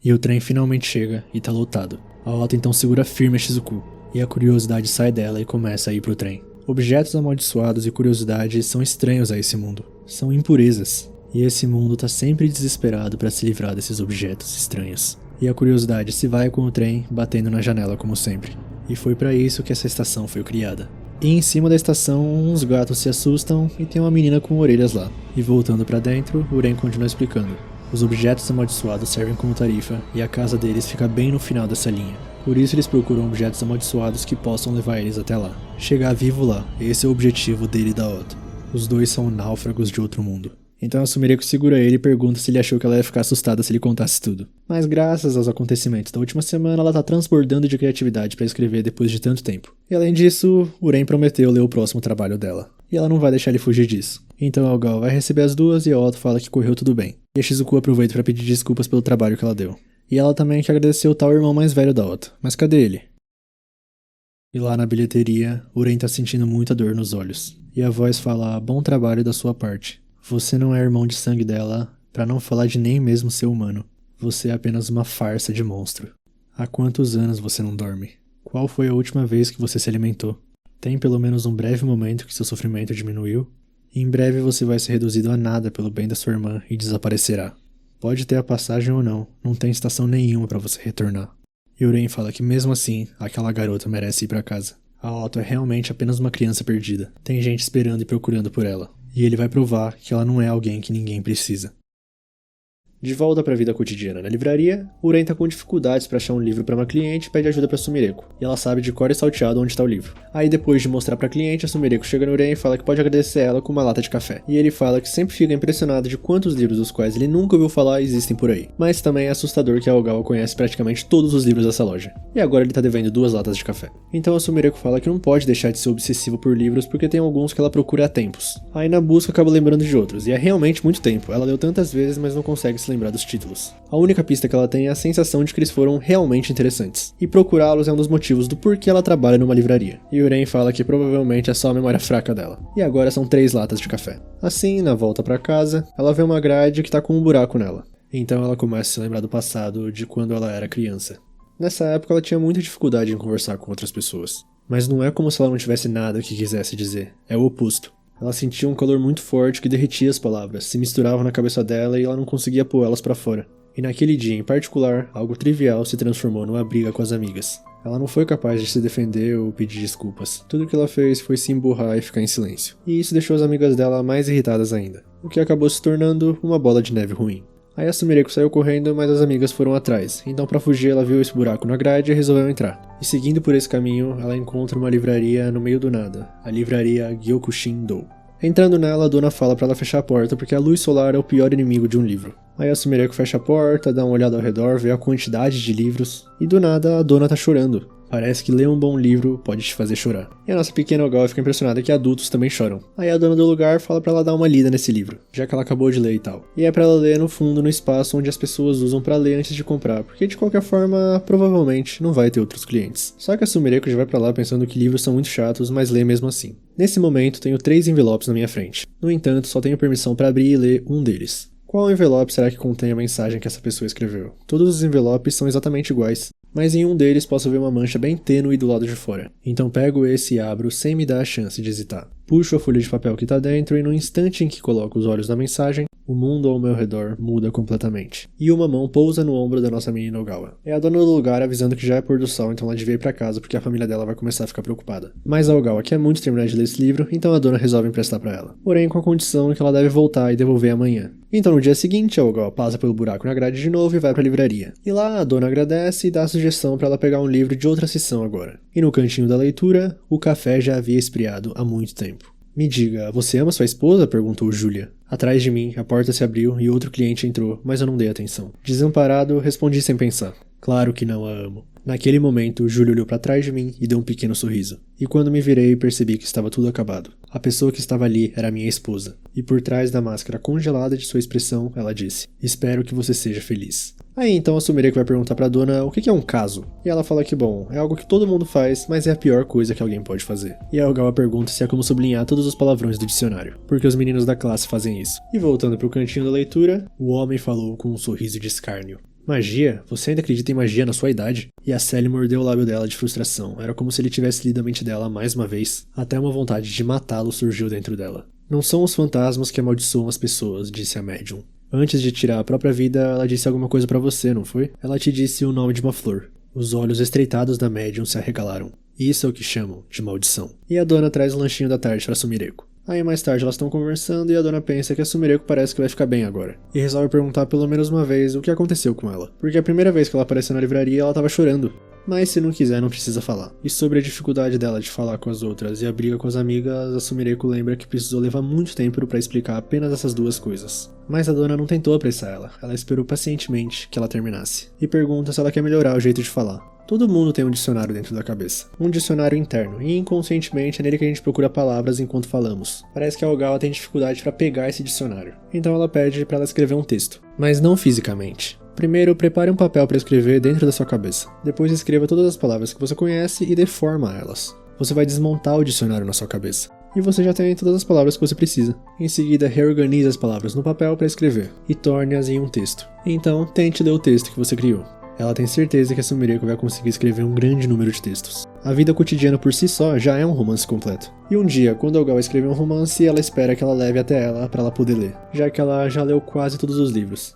E o trem finalmente chega e tá lotado. A Otto então segura firme a Shizuku, e a curiosidade sai dela e começa a ir pro trem. Objetos amaldiçoados e curiosidades são estranhos a esse mundo. São impurezas. E esse mundo tá sempre desesperado para se livrar desses objetos estranhos. E a curiosidade se vai com o trem, batendo na janela como sempre. E foi para isso que essa estação foi criada. E em cima da estação, uns gatos se assustam e tem uma menina com orelhas lá. E voltando para dentro, Uren continua explicando. Os objetos amaldiçoados servem como tarifa e a casa deles fica bem no final dessa linha. Por isso eles procuram objetos amaldiçoados que possam levar eles até lá. Chegar vivo lá, esse é o objetivo dele e da Otto. Os dois são náufragos de outro mundo. Então a Sumireko segura ele e pergunta se ele achou que ela ia ficar assustada se ele contasse tudo. Mas graças aos acontecimentos da última semana, ela tá transbordando de criatividade pra escrever depois de tanto tempo. E além disso, Uren prometeu ler o próximo trabalho dela. E ela não vai deixar ele fugir disso. Então a Ogawa vai receber as duas e a Otto fala que correu tudo bem. E a Shizuku aproveita pra pedir desculpas pelo trabalho que ela deu. E ela também quer agradecer o tal irmão mais velho da Otto. Mas cadê ele? E lá na bilheteria, Uren tá sentindo muita dor nos olhos. E a voz fala: bom trabalho da sua parte. Você não é irmão de sangue dela, pra não falar de nem mesmo ser humano. Você é apenas uma farsa de monstro. Há quantos anos você não dorme? Qual foi a última vez que você se alimentou? Tem pelo menos um breve momento que seu sofrimento diminuiu? E em breve você vai ser reduzido a nada pelo bem da sua irmã e desaparecerá. Pode ter a passagem ou não tem estação nenhuma pra você retornar. E Uren fala que mesmo assim, aquela garota merece ir pra casa. A Otto é realmente apenas uma criança perdida. Tem gente esperando e procurando por ela. E ele vai provar que ela não é alguém que ninguém precisa. De volta para a vida cotidiana na livraria, Uren tá com dificuldades para achar um livro para uma cliente e pede ajuda para Sumireko, e ela sabe de cor e salteado onde está o livro. Aí depois de mostrar para a cliente, a Sumireko chega no Uren e fala que pode agradecer ela com uma lata de café. E ele fala que sempre fica impressionado de quantos livros dos quais ele nunca ouviu falar existem por aí. Mas também é assustador que a Ogawa conhece praticamente todos os livros dessa loja. E agora ele tá devendo 2 latas de café. Então a Sumireko fala que não pode deixar de ser obsessivo por livros porque tem alguns que ela procura há tempos. Aí na busca acaba lembrando de outros, e é realmente muito tempo. Ela leu tantas vezes, mas não consegue se lembrar dos títulos. A única pista que ela tem é a sensação de que eles foram realmente interessantes, e procurá-los é um dos motivos do porquê ela trabalha numa livraria. E Uren fala que provavelmente é só a memória fraca dela. E agora são 3 latas de café. Assim, na volta pra casa, ela vê uma grade que tá com um buraco nela. Então ela começa a se lembrar do passado, de quando ela era criança. Nessa época ela tinha muita dificuldade em conversar com outras pessoas. Mas não é como se ela não tivesse nada que quisesse dizer, é o oposto. Ela sentia um calor muito forte que derretia as palavras, se misturavam na cabeça dela e ela não conseguia pôr elas pra fora. E naquele dia em particular, algo trivial se transformou numa briga com as amigas. Ela não foi capaz de se defender ou pedir desculpas. Tudo que ela fez foi se emburrar e ficar em silêncio. E isso deixou as amigas dela mais irritadas ainda, o que acabou se tornando uma bola de neve ruim. Aí a Sumire saiu correndo, mas as amigas foram atrás, então pra fugir ela viu esse buraco na grade e resolveu entrar. E seguindo por esse caminho, ela encontra uma livraria no meio do nada, a livraria Gyokushin-dou. Entrando nela, a dona fala pra ela fechar a porta porque a luz solar é o pior inimigo de um livro. Aí a Sumire fecha a porta, dá uma olhada ao redor, vê a quantidade de livros, e do nada a dona tá chorando. Parece que ler um bom livro pode te fazer chorar. E a nossa pequena Ogawa fica impressionada que adultos também choram. Aí a dona do lugar fala pra ela dar uma lida nesse livro, já que ela acabou de ler e tal. E é pra ela ler no fundo, no espaço onde as pessoas usam pra ler antes de comprar, porque de qualquer forma, provavelmente, não vai ter outros clientes. Só que a Sumire já vai pra lá pensando que livros são muito chatos, mas lê mesmo assim. Nesse momento, tenho 3 envelopes na minha frente. No entanto, só tenho permissão pra abrir e ler um deles. Qual envelope será que contém a mensagem que essa pessoa escreveu? Todos os envelopes são exatamente iguais, mas em um deles posso ver uma mancha bem tênue do lado de fora. Então pego esse e abro sem me dar a chance de hesitar. Puxo a folha de papel que tá dentro e no instante em que coloco os olhos na mensagem, o mundo ao meu redor muda completamente. E uma mão pousa no ombro da nossa menina Ogawa. É a dona do lugar avisando que já é pôr do sol, então ela devia ir pra casa porque a família dela vai começar a ficar preocupada. Mas a Ogawa quer muito terminar de ler esse livro, então a dona resolve emprestar pra ela. Porém com a condição que ela deve voltar e devolver amanhã. Então no dia seguinte a Ogawa passa pelo buraco na grade de novo e vai pra livraria. E lá a dona agradece e dá a sugestão pra ela pegar um livro de outra seção agora. E no cantinho da leitura, o café já havia esfriado há muito tempo. Me diga, você ama sua esposa? Perguntou Julia. Atrás de mim, a porta se abriu e outro cliente entrou, mas eu não dei atenção. Desamparado, respondi sem pensar. Claro que não a amo. Naquele momento, Julia olhou para trás de mim e deu um pequeno sorriso. E quando me virei, percebi que estava tudo acabado. A pessoa que estava ali era minha esposa. E por trás da máscara congelada de sua expressão, ela disse: Espero que você seja feliz. Aí então a Sumire vai perguntar pra dona o que é um caso. E ela fala que bom, é algo que todo mundo faz, mas é a pior coisa que alguém pode fazer. E a Ogawa pergunta se é como sublinhar todos os palavrões do dicionário, porque os meninos da classe fazem isso. E voltando pro cantinho da leitura, o homem falou com um sorriso de escárnio. Magia? Você ainda acredita em magia na sua idade? E a Sally mordeu o lábio dela de frustração. Era como se ele tivesse lido a mente dela mais uma vez. Até uma vontade de matá-lo surgiu dentro dela. Não são os fantasmas que amaldiçoam as pessoas, disse a médium. Antes de tirar a própria vida, ela disse alguma coisa pra você, não foi? Ela te disse o nome de uma flor. Os olhos estreitados da médium se arregalaram. Isso é o que chamam de maldição. E a dona traz o lanchinho da tarde pra Sumireko. Aí mais tarde elas estão conversando e a dona pensa que a Sumireko parece que vai ficar bem agora. E resolve perguntar pelo menos uma vez o que aconteceu com ela. Porque a primeira vez que ela apareceu na livraria ela tava chorando. Mas se não quiser, não precisa falar. E sobre a dificuldade dela de falar com as outras e a briga com as amigas, a Sumireko lembra que precisou levar muito tempo pra explicar apenas essas duas coisas. Mas a dona não tentou apressar ela esperou pacientemente que ela terminasse. E pergunta se ela quer melhorar o jeito de falar. Todo mundo tem um dicionário dentro da cabeça. Um dicionário interno, e inconscientemente é nele que a gente procura palavras enquanto falamos. Parece que a Ogawa tem dificuldade pra pegar esse dicionário. Então ela pede pra ela escrever um texto. Mas não fisicamente. Primeiro, prepare um papel para escrever dentro da sua cabeça. Depois escreva todas as palavras que você conhece e deforma elas. Você vai desmontar o dicionário na sua cabeça. E você já tem todas as palavras que você precisa. Em seguida, reorganize as palavras no papel para escrever. E torne-as em um texto. Então, tente ler o texto que você criou. Ela tem certeza que a Sumireko vai conseguir escrever um grande número de textos. A vida cotidiana por si só já é um romance completo. E um dia, quando a Ogawa escrever um romance, ela espera que ela leve até ela para ela poder ler, já que ela já leu quase todos os livros.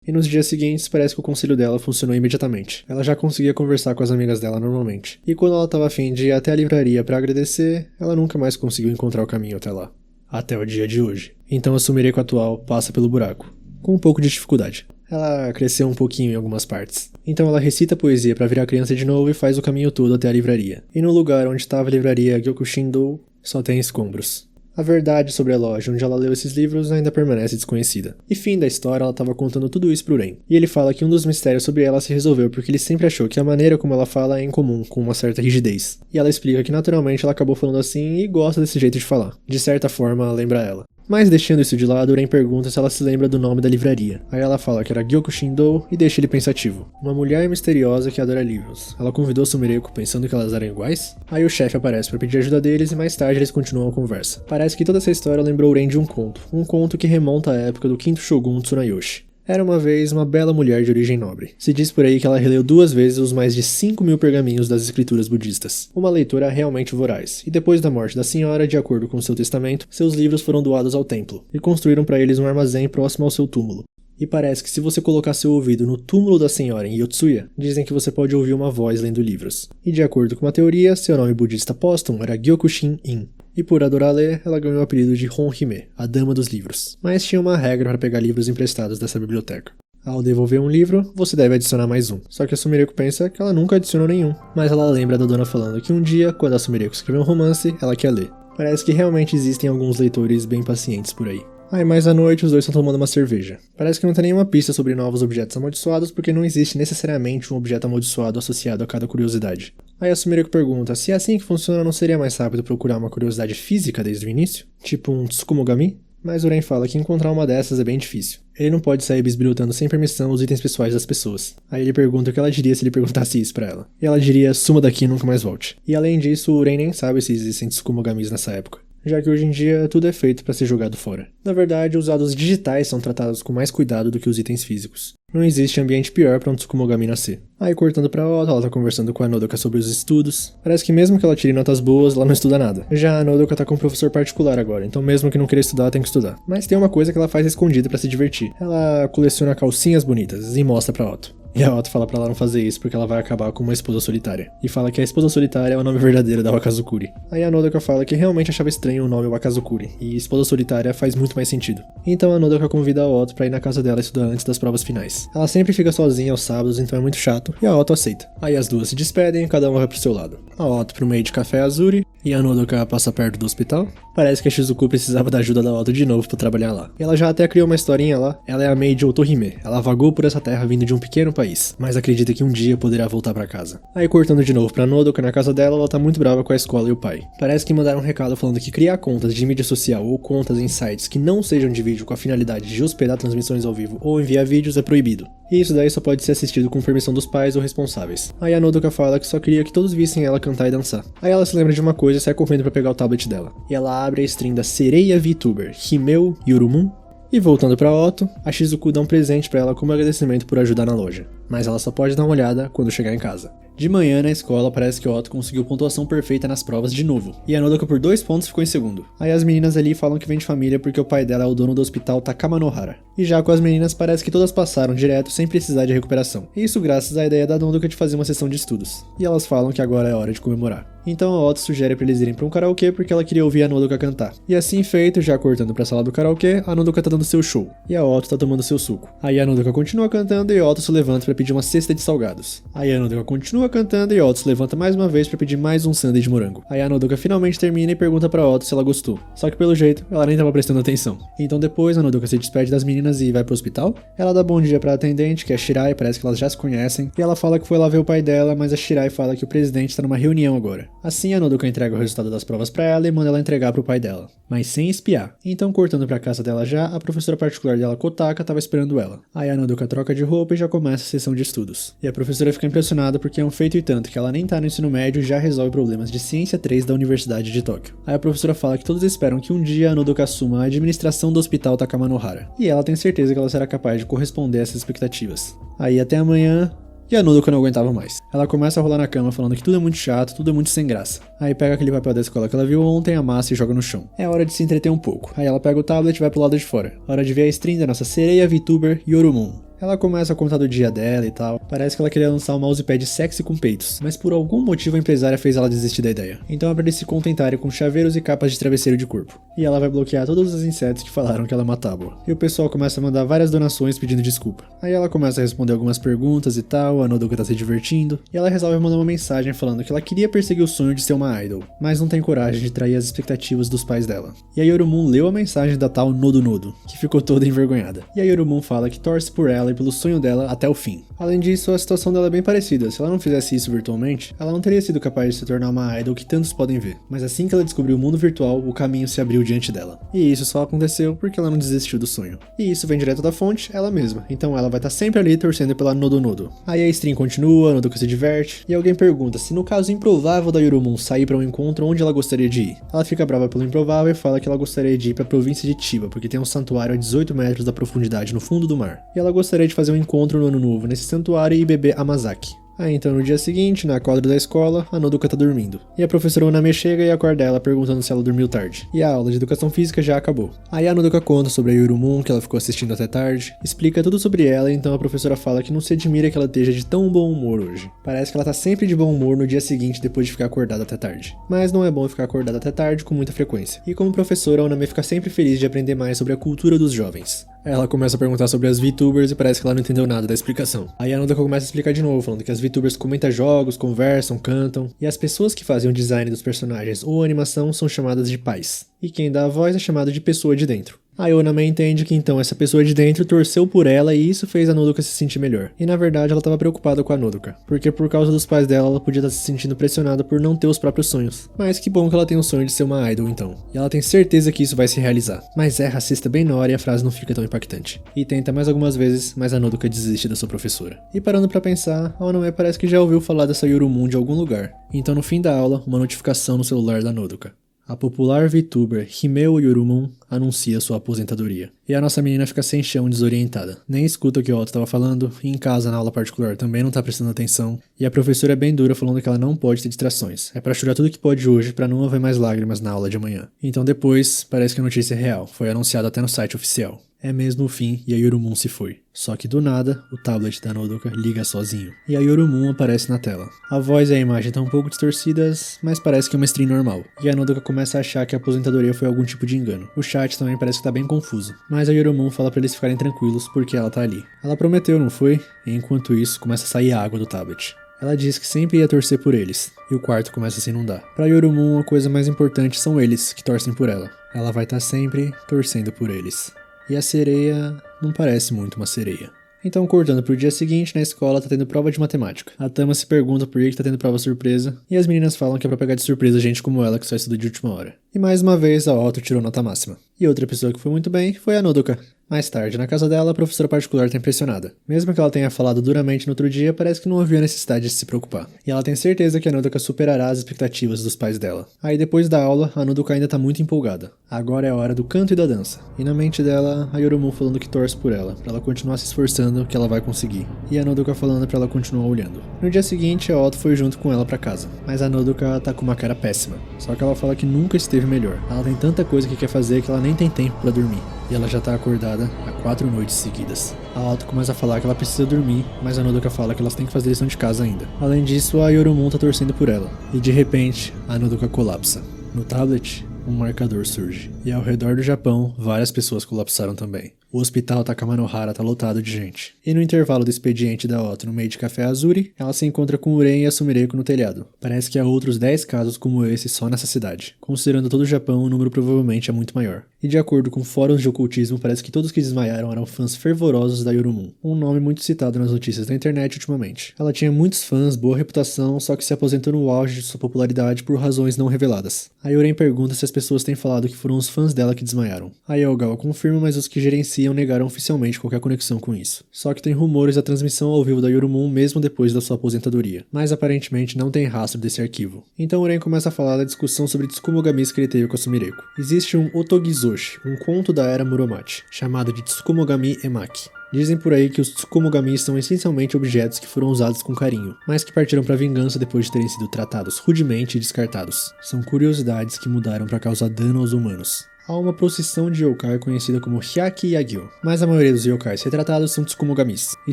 E nos dias seguintes, parece que o conselho dela funcionou imediatamente. Ela já conseguia conversar com as amigas dela normalmente. E quando ela estava a fim de ir até a livraria para agradecer, ela nunca mais conseguiu encontrar o caminho até lá. Até o dia de hoje. Então a Sumireko atual passa pelo buraco, com um pouco de dificuldade. Ela cresceu um pouquinho em algumas partes. Então ela recita poesia para virar criança de novo e faz o caminho todo até a livraria. E no lugar onde estava a livraria Gyokushin-dou, só tem escombros. A verdade sobre a loja onde ela leu esses livros ainda permanece desconhecida. E fim da história, ela estava contando tudo isso pro Ren. E ele fala que um dos mistérios sobre ela se resolveu porque ele sempre achou que a maneira como ela fala é incomum, com uma certa rigidez. E ela explica que naturalmente ela acabou falando assim e gosta desse jeito de falar. De certa forma, lembra ela. Mas deixando isso de lado, Ren pergunta se ela se lembra do nome da livraria. Aí ela fala que era Gyokushindo e deixa ele pensativo. Uma mulher misteriosa que adora livros. Ela convidou Sumireko pensando que elas eram iguais? Aí o chefe aparece para pedir ajuda deles e mais tarde eles continuam a conversa. Parece que toda essa história lembrou Ren de um conto que remonta à época do 5º Shogun Tsunayoshi. Era uma vez uma bela mulher de origem nobre. Se diz por aí que ela releu 2 vezes os mais de 5.000 pergaminhos das escrituras budistas. Uma leitura realmente voraz. E depois da morte da senhora, de acordo com seu testamento, seus livros foram doados ao templo, e construíram para eles um armazém próximo ao seu túmulo. E parece que se você colocar seu ouvido no túmulo da senhora em Yotsuya, dizem que você pode ouvir uma voz lendo livros. E de acordo com uma teoria, seu nome budista póstumo era Gyokushin-in. E por adorar ler, ela ganhou o apelido de Honhime, a Dama dos Livros. Mas tinha uma regra para pegar livros emprestados dessa biblioteca. Ao devolver um livro, você deve adicionar mais um. Só que a Sumireko pensa que ela nunca adicionou nenhum. Mas ela lembra da dona falando que um dia, quando a Sumireko escreveu um romance, ela quer ler. Parece que realmente existem alguns leitores bem pacientes por aí. Aí mais à noite os dois estão tomando uma cerveja. Parece que não tem nenhuma pista sobre novos objetos amaldiçoados porque não existe necessariamente um objeto amaldiçoado associado a cada curiosidade. Aí a Sumireko pergunta se é assim que funciona, não seria mais rápido procurar uma curiosidade física desde o início? Tipo um Tsukumogami? Mas o Ren fala que encontrar uma dessas é bem difícil. Ele não pode sair bisbilhotando sem permissão os itens pessoais das pessoas. Aí ele pergunta o que ela diria se ele perguntasse isso pra ela. E ela diria, suma daqui e nunca mais volte. E além disso, o Ren nem sabe se existem Tsukumogamis nessa época, já que hoje em dia tudo é feito para ser jogado fora. Na verdade, os dados digitais são tratados com mais cuidado do que os itens físicos. Não existe ambiente pior para um Tsukumogami nascer. Aí cortando pra Otto, ela tá conversando com a Nodoka sobre os estudos. Parece que mesmo que ela tire notas boas, ela não estuda nada. Já a Nodoka tá com um professor particular agora, então mesmo que não queira estudar, tem que estudar. Mas tem uma coisa que ela faz escondida para se divertir. Ela coleciona calcinhas bonitas e mostra pra Otto. E a Otto fala pra ela não fazer isso porque ela vai acabar com uma esposa solitária. E fala que a esposa solitária é o nome verdadeiro da Wakazukuri. Aí a Nodoka fala que realmente achava estranho o nome Wakazukuri, e esposa solitária faz muito mais sentido. Então a Nodoka convida a Otto pra ir na casa dela estudar antes das provas finais. Ela sempre fica sozinha aos sábados, então é muito chato, e a Otto aceita. Aí as duas se despedem e cada uma vai pro seu lado. A Otto pro meio de café Azuri, e a Nodoka passa perto do hospital. Parece que a Shizuku precisava da ajuda da Otto de novo pra trabalhar lá. E ela já até criou uma historinha lá. Ela é a maid Otohime. Ela vagou por essa terra vindo de um pequeno país, mas acredita que um dia poderá voltar pra casa. Aí cortando de novo pra Nodoka na casa dela, ela tá muito brava com a escola e o pai. Parece que mandaram um recado falando que criar contas de mídia social ou contas em sites que não sejam de vídeo com a finalidade de hospedar transmissões ao vivo ou enviar vídeos é proibido. E isso daí só pode ser assistido com permissão dos pais ou responsáveis. Aí a Nodoka fala que só queria que todos vissem ela cantar e dançar. Aí ela se lembra de uma coisa e sai correndo pra pegar o tablet dela. E ela abre a stream da Sereia VTuber, Himeu Yorumun. E voltando pra Otto, a Shizuku dá um presente pra ela como agradecimento por ajudar na loja. Mas ela só pode dar uma olhada quando chegar em casa. De manhã, na escola, parece que Otto conseguiu pontuação perfeita nas provas de novo. E a Nodoka por 2 pontos ficou em segundo. Aí as meninas ali falam que vem de família porque o pai dela é o dono do hospital Takamanohara. E já com as meninas, parece que todas passaram direto sem precisar de recuperação. E isso graças à ideia da Nodoka de fazer uma sessão de estudos. E elas falam que agora é hora de comemorar. Então a Otto sugere pra eles irem pra um karaokê porque ela queria ouvir a Nodoka cantar. E assim feito, já cortando pra sala do karaokê, a Nodoka tá dando seu show. E a Otto tá tomando seu suco. Aí a Nodoka continua cantando e Otto se levanta pra pedir uma cesta de salgados. Aí a Nodoka continua cantando e Otto se levanta mais uma vez pra pedir mais um sundae de morango. Aí a Nodoka finalmente termina e pergunta pra Otto se ela gostou. Só que pelo jeito, ela nem tava prestando atenção. Então depois a Nodoka se despede das meninas e vai pro hospital. Ela dá bom dia pra atendente, que é a Shirai, parece que elas já se conhecem. E ela fala que foi lá ver o pai dela, mas a Shirai fala que o presidente tá numa reunião agora. Assim a Nodoka entrega o resultado das provas pra ela e manda ela entregar pro pai dela, mas sem espiar. Então cortando pra casa dela já, a professora particular dela, Kotaka, tava esperando ela. Aí a Nodoka troca de roupa e já começa a sessão de estudos. E a professora fica impressionada porque é um feito e tanto que ela nem tá no ensino médio e já resolve problemas de ciência 3 da Universidade de Tóquio. Aí a professora fala que todos esperam que um dia a Nodoka assuma a administração do hospital Takamanohara. E ela tem certeza que ela será capaz de corresponder a essas expectativas. Aí até amanhã. E a Nodoka não aguentava mais. Ela começa a rolar na cama falando que tudo é muito chato, tudo é muito sem graça. Aí pega aquele papel da escola que ela viu ontem, amassa e joga no chão. É hora de se entreter um pouco. Aí ela pega o tablet e vai pro lado de fora. Hora de ver a stream da nossa sereia VTuber Yorumun. Ela começa a contar do dia dela e tal. Parece que ela queria lançar um mousepad sexy com peitos, mas por algum motivo a empresária fez ela desistir da ideia. Então é pra eles se contentarem com chaveiros e capas de travesseiro de corpo. E ela vai bloquear todos os insetos que falaram que ela é uma tábua. E o pessoal começa a mandar várias donações pedindo desculpa. Aí ela começa a responder algumas perguntas e tal, a Nodoka tá se divertindo. E ela resolve mandar uma mensagem falando que ela queria perseguir o sonho de ser uma idol, mas não tem coragem de trair as expectativas dos pais dela. E a Yorumun leu a mensagem da tal Nodo, que ficou toda envergonhada. E a Yorumun fala que torce por ela ela e pelo sonho dela até o fim. Além disso, a situação dela é bem parecida. Se ela não fizesse isso virtualmente, ela não teria sido capaz de se tornar uma idol que tantos podem ver. Mas assim que ela descobriu o mundo virtual, o caminho se abriu diante dela. E isso só aconteceu porque ela não desistiu do sonho. E isso vem direto da fonte, ela mesma. Então ela vai estar sempre ali torcendo pela Nodonodo. Aí a stream continua, a Nodoka se diverte, e alguém pergunta se no caso improvável da Yorumon sair para um encontro, onde ela gostaria de ir. Ela fica brava pelo improvável e fala que ela gostaria de ir para a província de Chiba, porque tem um santuário a 18 metros da profundidade no fundo do mar. E ela gostaria de fazer um encontro no ano novo nesse santuário e beber Amazaki. Aí então no dia seguinte, na quadra da escola, a Nodoka tá dormindo. E a professora Uname chega e acorda ela perguntando se ela dormiu tarde. E a aula de educação física já acabou. Aí a Nodoka conta sobre a Yorumon, que ela ficou assistindo até tarde, explica tudo sobre ela, e então a professora fala que não se admira que ela esteja de tão bom humor hoje. Parece que ela tá sempre de bom humor no dia seguinte depois de ficar acordada até tarde. Mas não é bom ficar acordada até tarde com muita frequência. E como professora, a Uname fica sempre feliz de aprender mais sobre a cultura dos jovens. Ela começa a perguntar sobre as VTubers e parece que ela não entendeu nada da explicação. Aí a Nodoka começa a explicar de novo, falando que as VTubers comentam jogos, conversam, cantam, e as pessoas que fazem o design dos personagens ou a animação são chamadas de pais. E quem dá a voz é chamado de pessoa de dentro. A Oname entende que então essa pessoa de dentro torceu por ela e isso fez a Nodoka se sentir melhor. E na verdade ela estava preocupada com a Nodoka, porque por causa dos pais dela ela podia estar se sentindo pressionada por não ter os próprios sonhos. Mas que bom que ela tem o sonho de ser uma idol então. E ela tem certeza que isso vai se realizar. Mas é racista bem na hora e a frase não fica tão impactante. E tenta mais algumas vezes, mas a Nodoka desiste da sua professora. E parando pra pensar, a Oname parece que já ouviu falar dessa Yorumon de algum lugar. Então no fim da aula, uma notificação no celular da Nodoka. A popular VTuber Himeo Yorumon anuncia sua aposentadoria. E a nossa menina fica sem chão, desorientada. Nem escuta o que o Otto estava falando, e em casa, na aula particular, também não tá prestando atenção. E a professora é bem dura, falando que ela não pode ter distrações. É pra chorar tudo que pode hoje, pra não haver mais lágrimas na aula de amanhã. Então depois, parece que a notícia é real. Foi anunciado até no site oficial. É mesmo o fim e a Yorumon se foi. Só que do nada, o tablet da Nodoka liga sozinho. E a Yorumon aparece na tela. A voz e a imagem estão um pouco distorcidas, mas parece que é uma stream normal. E a Nodoka começa a achar que a aposentadoria foi algum tipo de engano. O chat também parece que tá bem confuso. Mas a Yorumon fala pra eles ficarem tranquilos porque ela tá ali. Ela prometeu, não foi? E enquanto isso, começa a sair água do tablet. Ela diz que sempre ia torcer por eles, e o quarto começa a se inundar. Pra Yorumon, a coisa mais importante são eles, que torcem por ela. Ela vai estar sempre torcendo por eles. E a sereia não parece muito uma sereia. Então, cortando pro dia seguinte, na escola tá tendo prova de matemática. A Tama se pergunta por que tá tendo prova surpresa, e as meninas falam que é pra pegar de surpresa gente como ela que só estuda de última hora. E mais uma vez, a Otto tirou nota máxima. E outra pessoa que foi muito bem foi a Nodoka. Mais tarde, na casa dela, a professora particular tá impressionada. Mesmo que ela tenha falado duramente no outro dia, parece que não havia necessidade de se preocupar. E ela tem certeza que a Nodoka superará as expectativas dos pais dela. Aí depois da aula, a Nodoka ainda tá muito empolgada. Agora é a hora do canto e da dança. E na mente dela, a Yorumon falando que torce por ela, pra ela continuar se esforçando, que ela vai conseguir. E a Nodoka falando pra ela continuar olhando. No dia seguinte, a Otto foi junto com ela pra casa. Mas a Nodoka tá com uma cara péssima. Só que ela fala que nunca esteve melhor. Ela tem tanta coisa que quer fazer que ela nem tem tempo pra dormir. E ela já tá acordada há 4 noites seguidas. A Otto começa a falar que ela precisa dormir, mas a Nodoka fala que elas têm que fazer lição de casa ainda. Além disso, a Yorumon tá torcendo por ela. E de repente, a Nodoka colapsa. No tablet, um marcador surge. E ao redor do Japão, várias pessoas colapsaram também. O hospital Takamanohara tá lotado de gente. E no intervalo do expediente da Otto no meio de Café Azuri, ela se encontra com Uren e a Sumireko no telhado. Parece que há outros 10 casos como esse só nessa cidade. Considerando todo o Japão, o número provavelmente é muito maior. E de acordo com fóruns de ocultismo, parece que todos que desmaiaram eram fãs fervorosos da Yorumon. Um nome muito citado nas notícias da internet ultimamente. Ela tinha muitos fãs, boa reputação, só que se aposentou no auge de sua popularidade por razões não reveladas. A Uren pergunta se as pessoas têm falado que foram os fãs dela que desmaiaram. A Yogawa confirma, mas os que gerenciam negaram oficialmente qualquer conexão com isso. Só que tem rumores da transmissão ao vivo da Yorumon mesmo depois da sua aposentadoria. Mas aparentemente não tem rastro desse arquivo. Então Uren começa a falar da discussão sobre Tsukumogamis que ele teve com a Sumireko. Existe um Otogizoshi, um conto da era Muromachi, chamado de Tsukumogami Emaki. Dizem por aí que os Tsukumogamis são essencialmente objetos que foram usados com carinho, mas que partiram para vingança depois de terem sido tratados rudemente e descartados. São curiosidades que mudaram para causar dano aos humanos. Há uma procissão de yokai conhecida como Hyaki Yagyo, mas a maioria dos yokais retratados são Tsukumogamis, e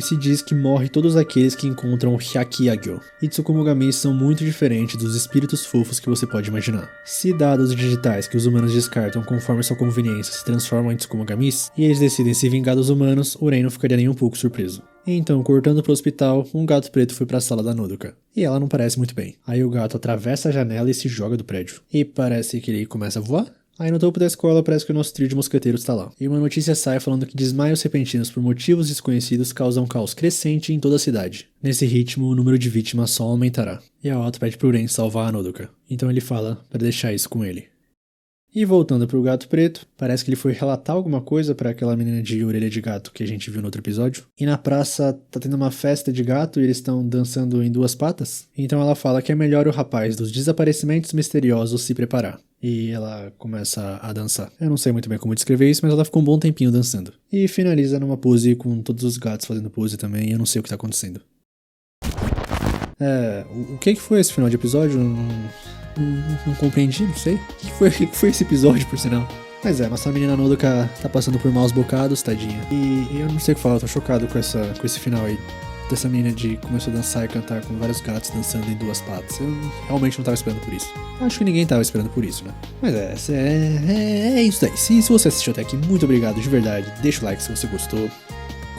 se diz que morre todos aqueles que encontram o Hyaki Yagyo. E Tsukumogamis são muito diferentes dos espíritos fofos que você pode imaginar. Se dados digitais que os humanos descartam conforme sua conveniência se transformam em Tsukumogamis, e eles decidem se vingar dos humanos, Uren não ficaria nem um pouco surpreso. Então, cortando pro hospital, um gato preto foi pra sala da Nodoka. E ela não parece muito bem. Aí o gato atravessa a janela e se joga do prédio. E parece que ele começa a voar. Aí no topo da escola parece que o nosso trio de mosqueteiros tá lá. E uma notícia sai falando que desmaios repentinos por motivos desconhecidos causam caos crescente em toda a cidade. Nesse ritmo, o número de vítimas só aumentará. E a Otto pede pro Ren salvar a Nodoka. Então ele fala para deixar isso com ele. E voltando pro Gato Preto, parece que ele foi relatar alguma coisa pra aquela menina de orelha de gato que a gente viu no outro episódio. E na praça tá tendo uma festa de gato e eles estão dançando em 2 patas. Então ela fala que é melhor o rapaz dos desaparecimentos misteriosos se preparar. E ela começa a dançar. Eu não sei muito bem como descrever isso, mas ela ficou um bom tempinho dançando. E finaliza numa pose com todos os gatos fazendo pose também, e eu não sei o que tá acontecendo. O que foi esse final de episódio? Não compreendi, não sei. O que foi esse episódio, por sinal? Mas nossa menina Nodoka tá passando por maus bocados, tadinha. E eu não sei o que falar, eu tô chocado com esse final aí. Dessa menina de começou a dançar e cantar com vários gatos dançando em 2 patas. Eu realmente não tava esperando por isso. Acho que ninguém tava esperando por isso, né? Mas é isso daí. Se você assistiu até aqui, muito obrigado, de verdade. Deixa o like se você gostou.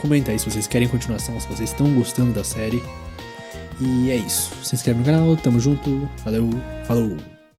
Comenta aí se vocês querem continuação, se vocês estão gostando da série. E é isso. Se inscreve no canal, tamo junto. Valeu, falou!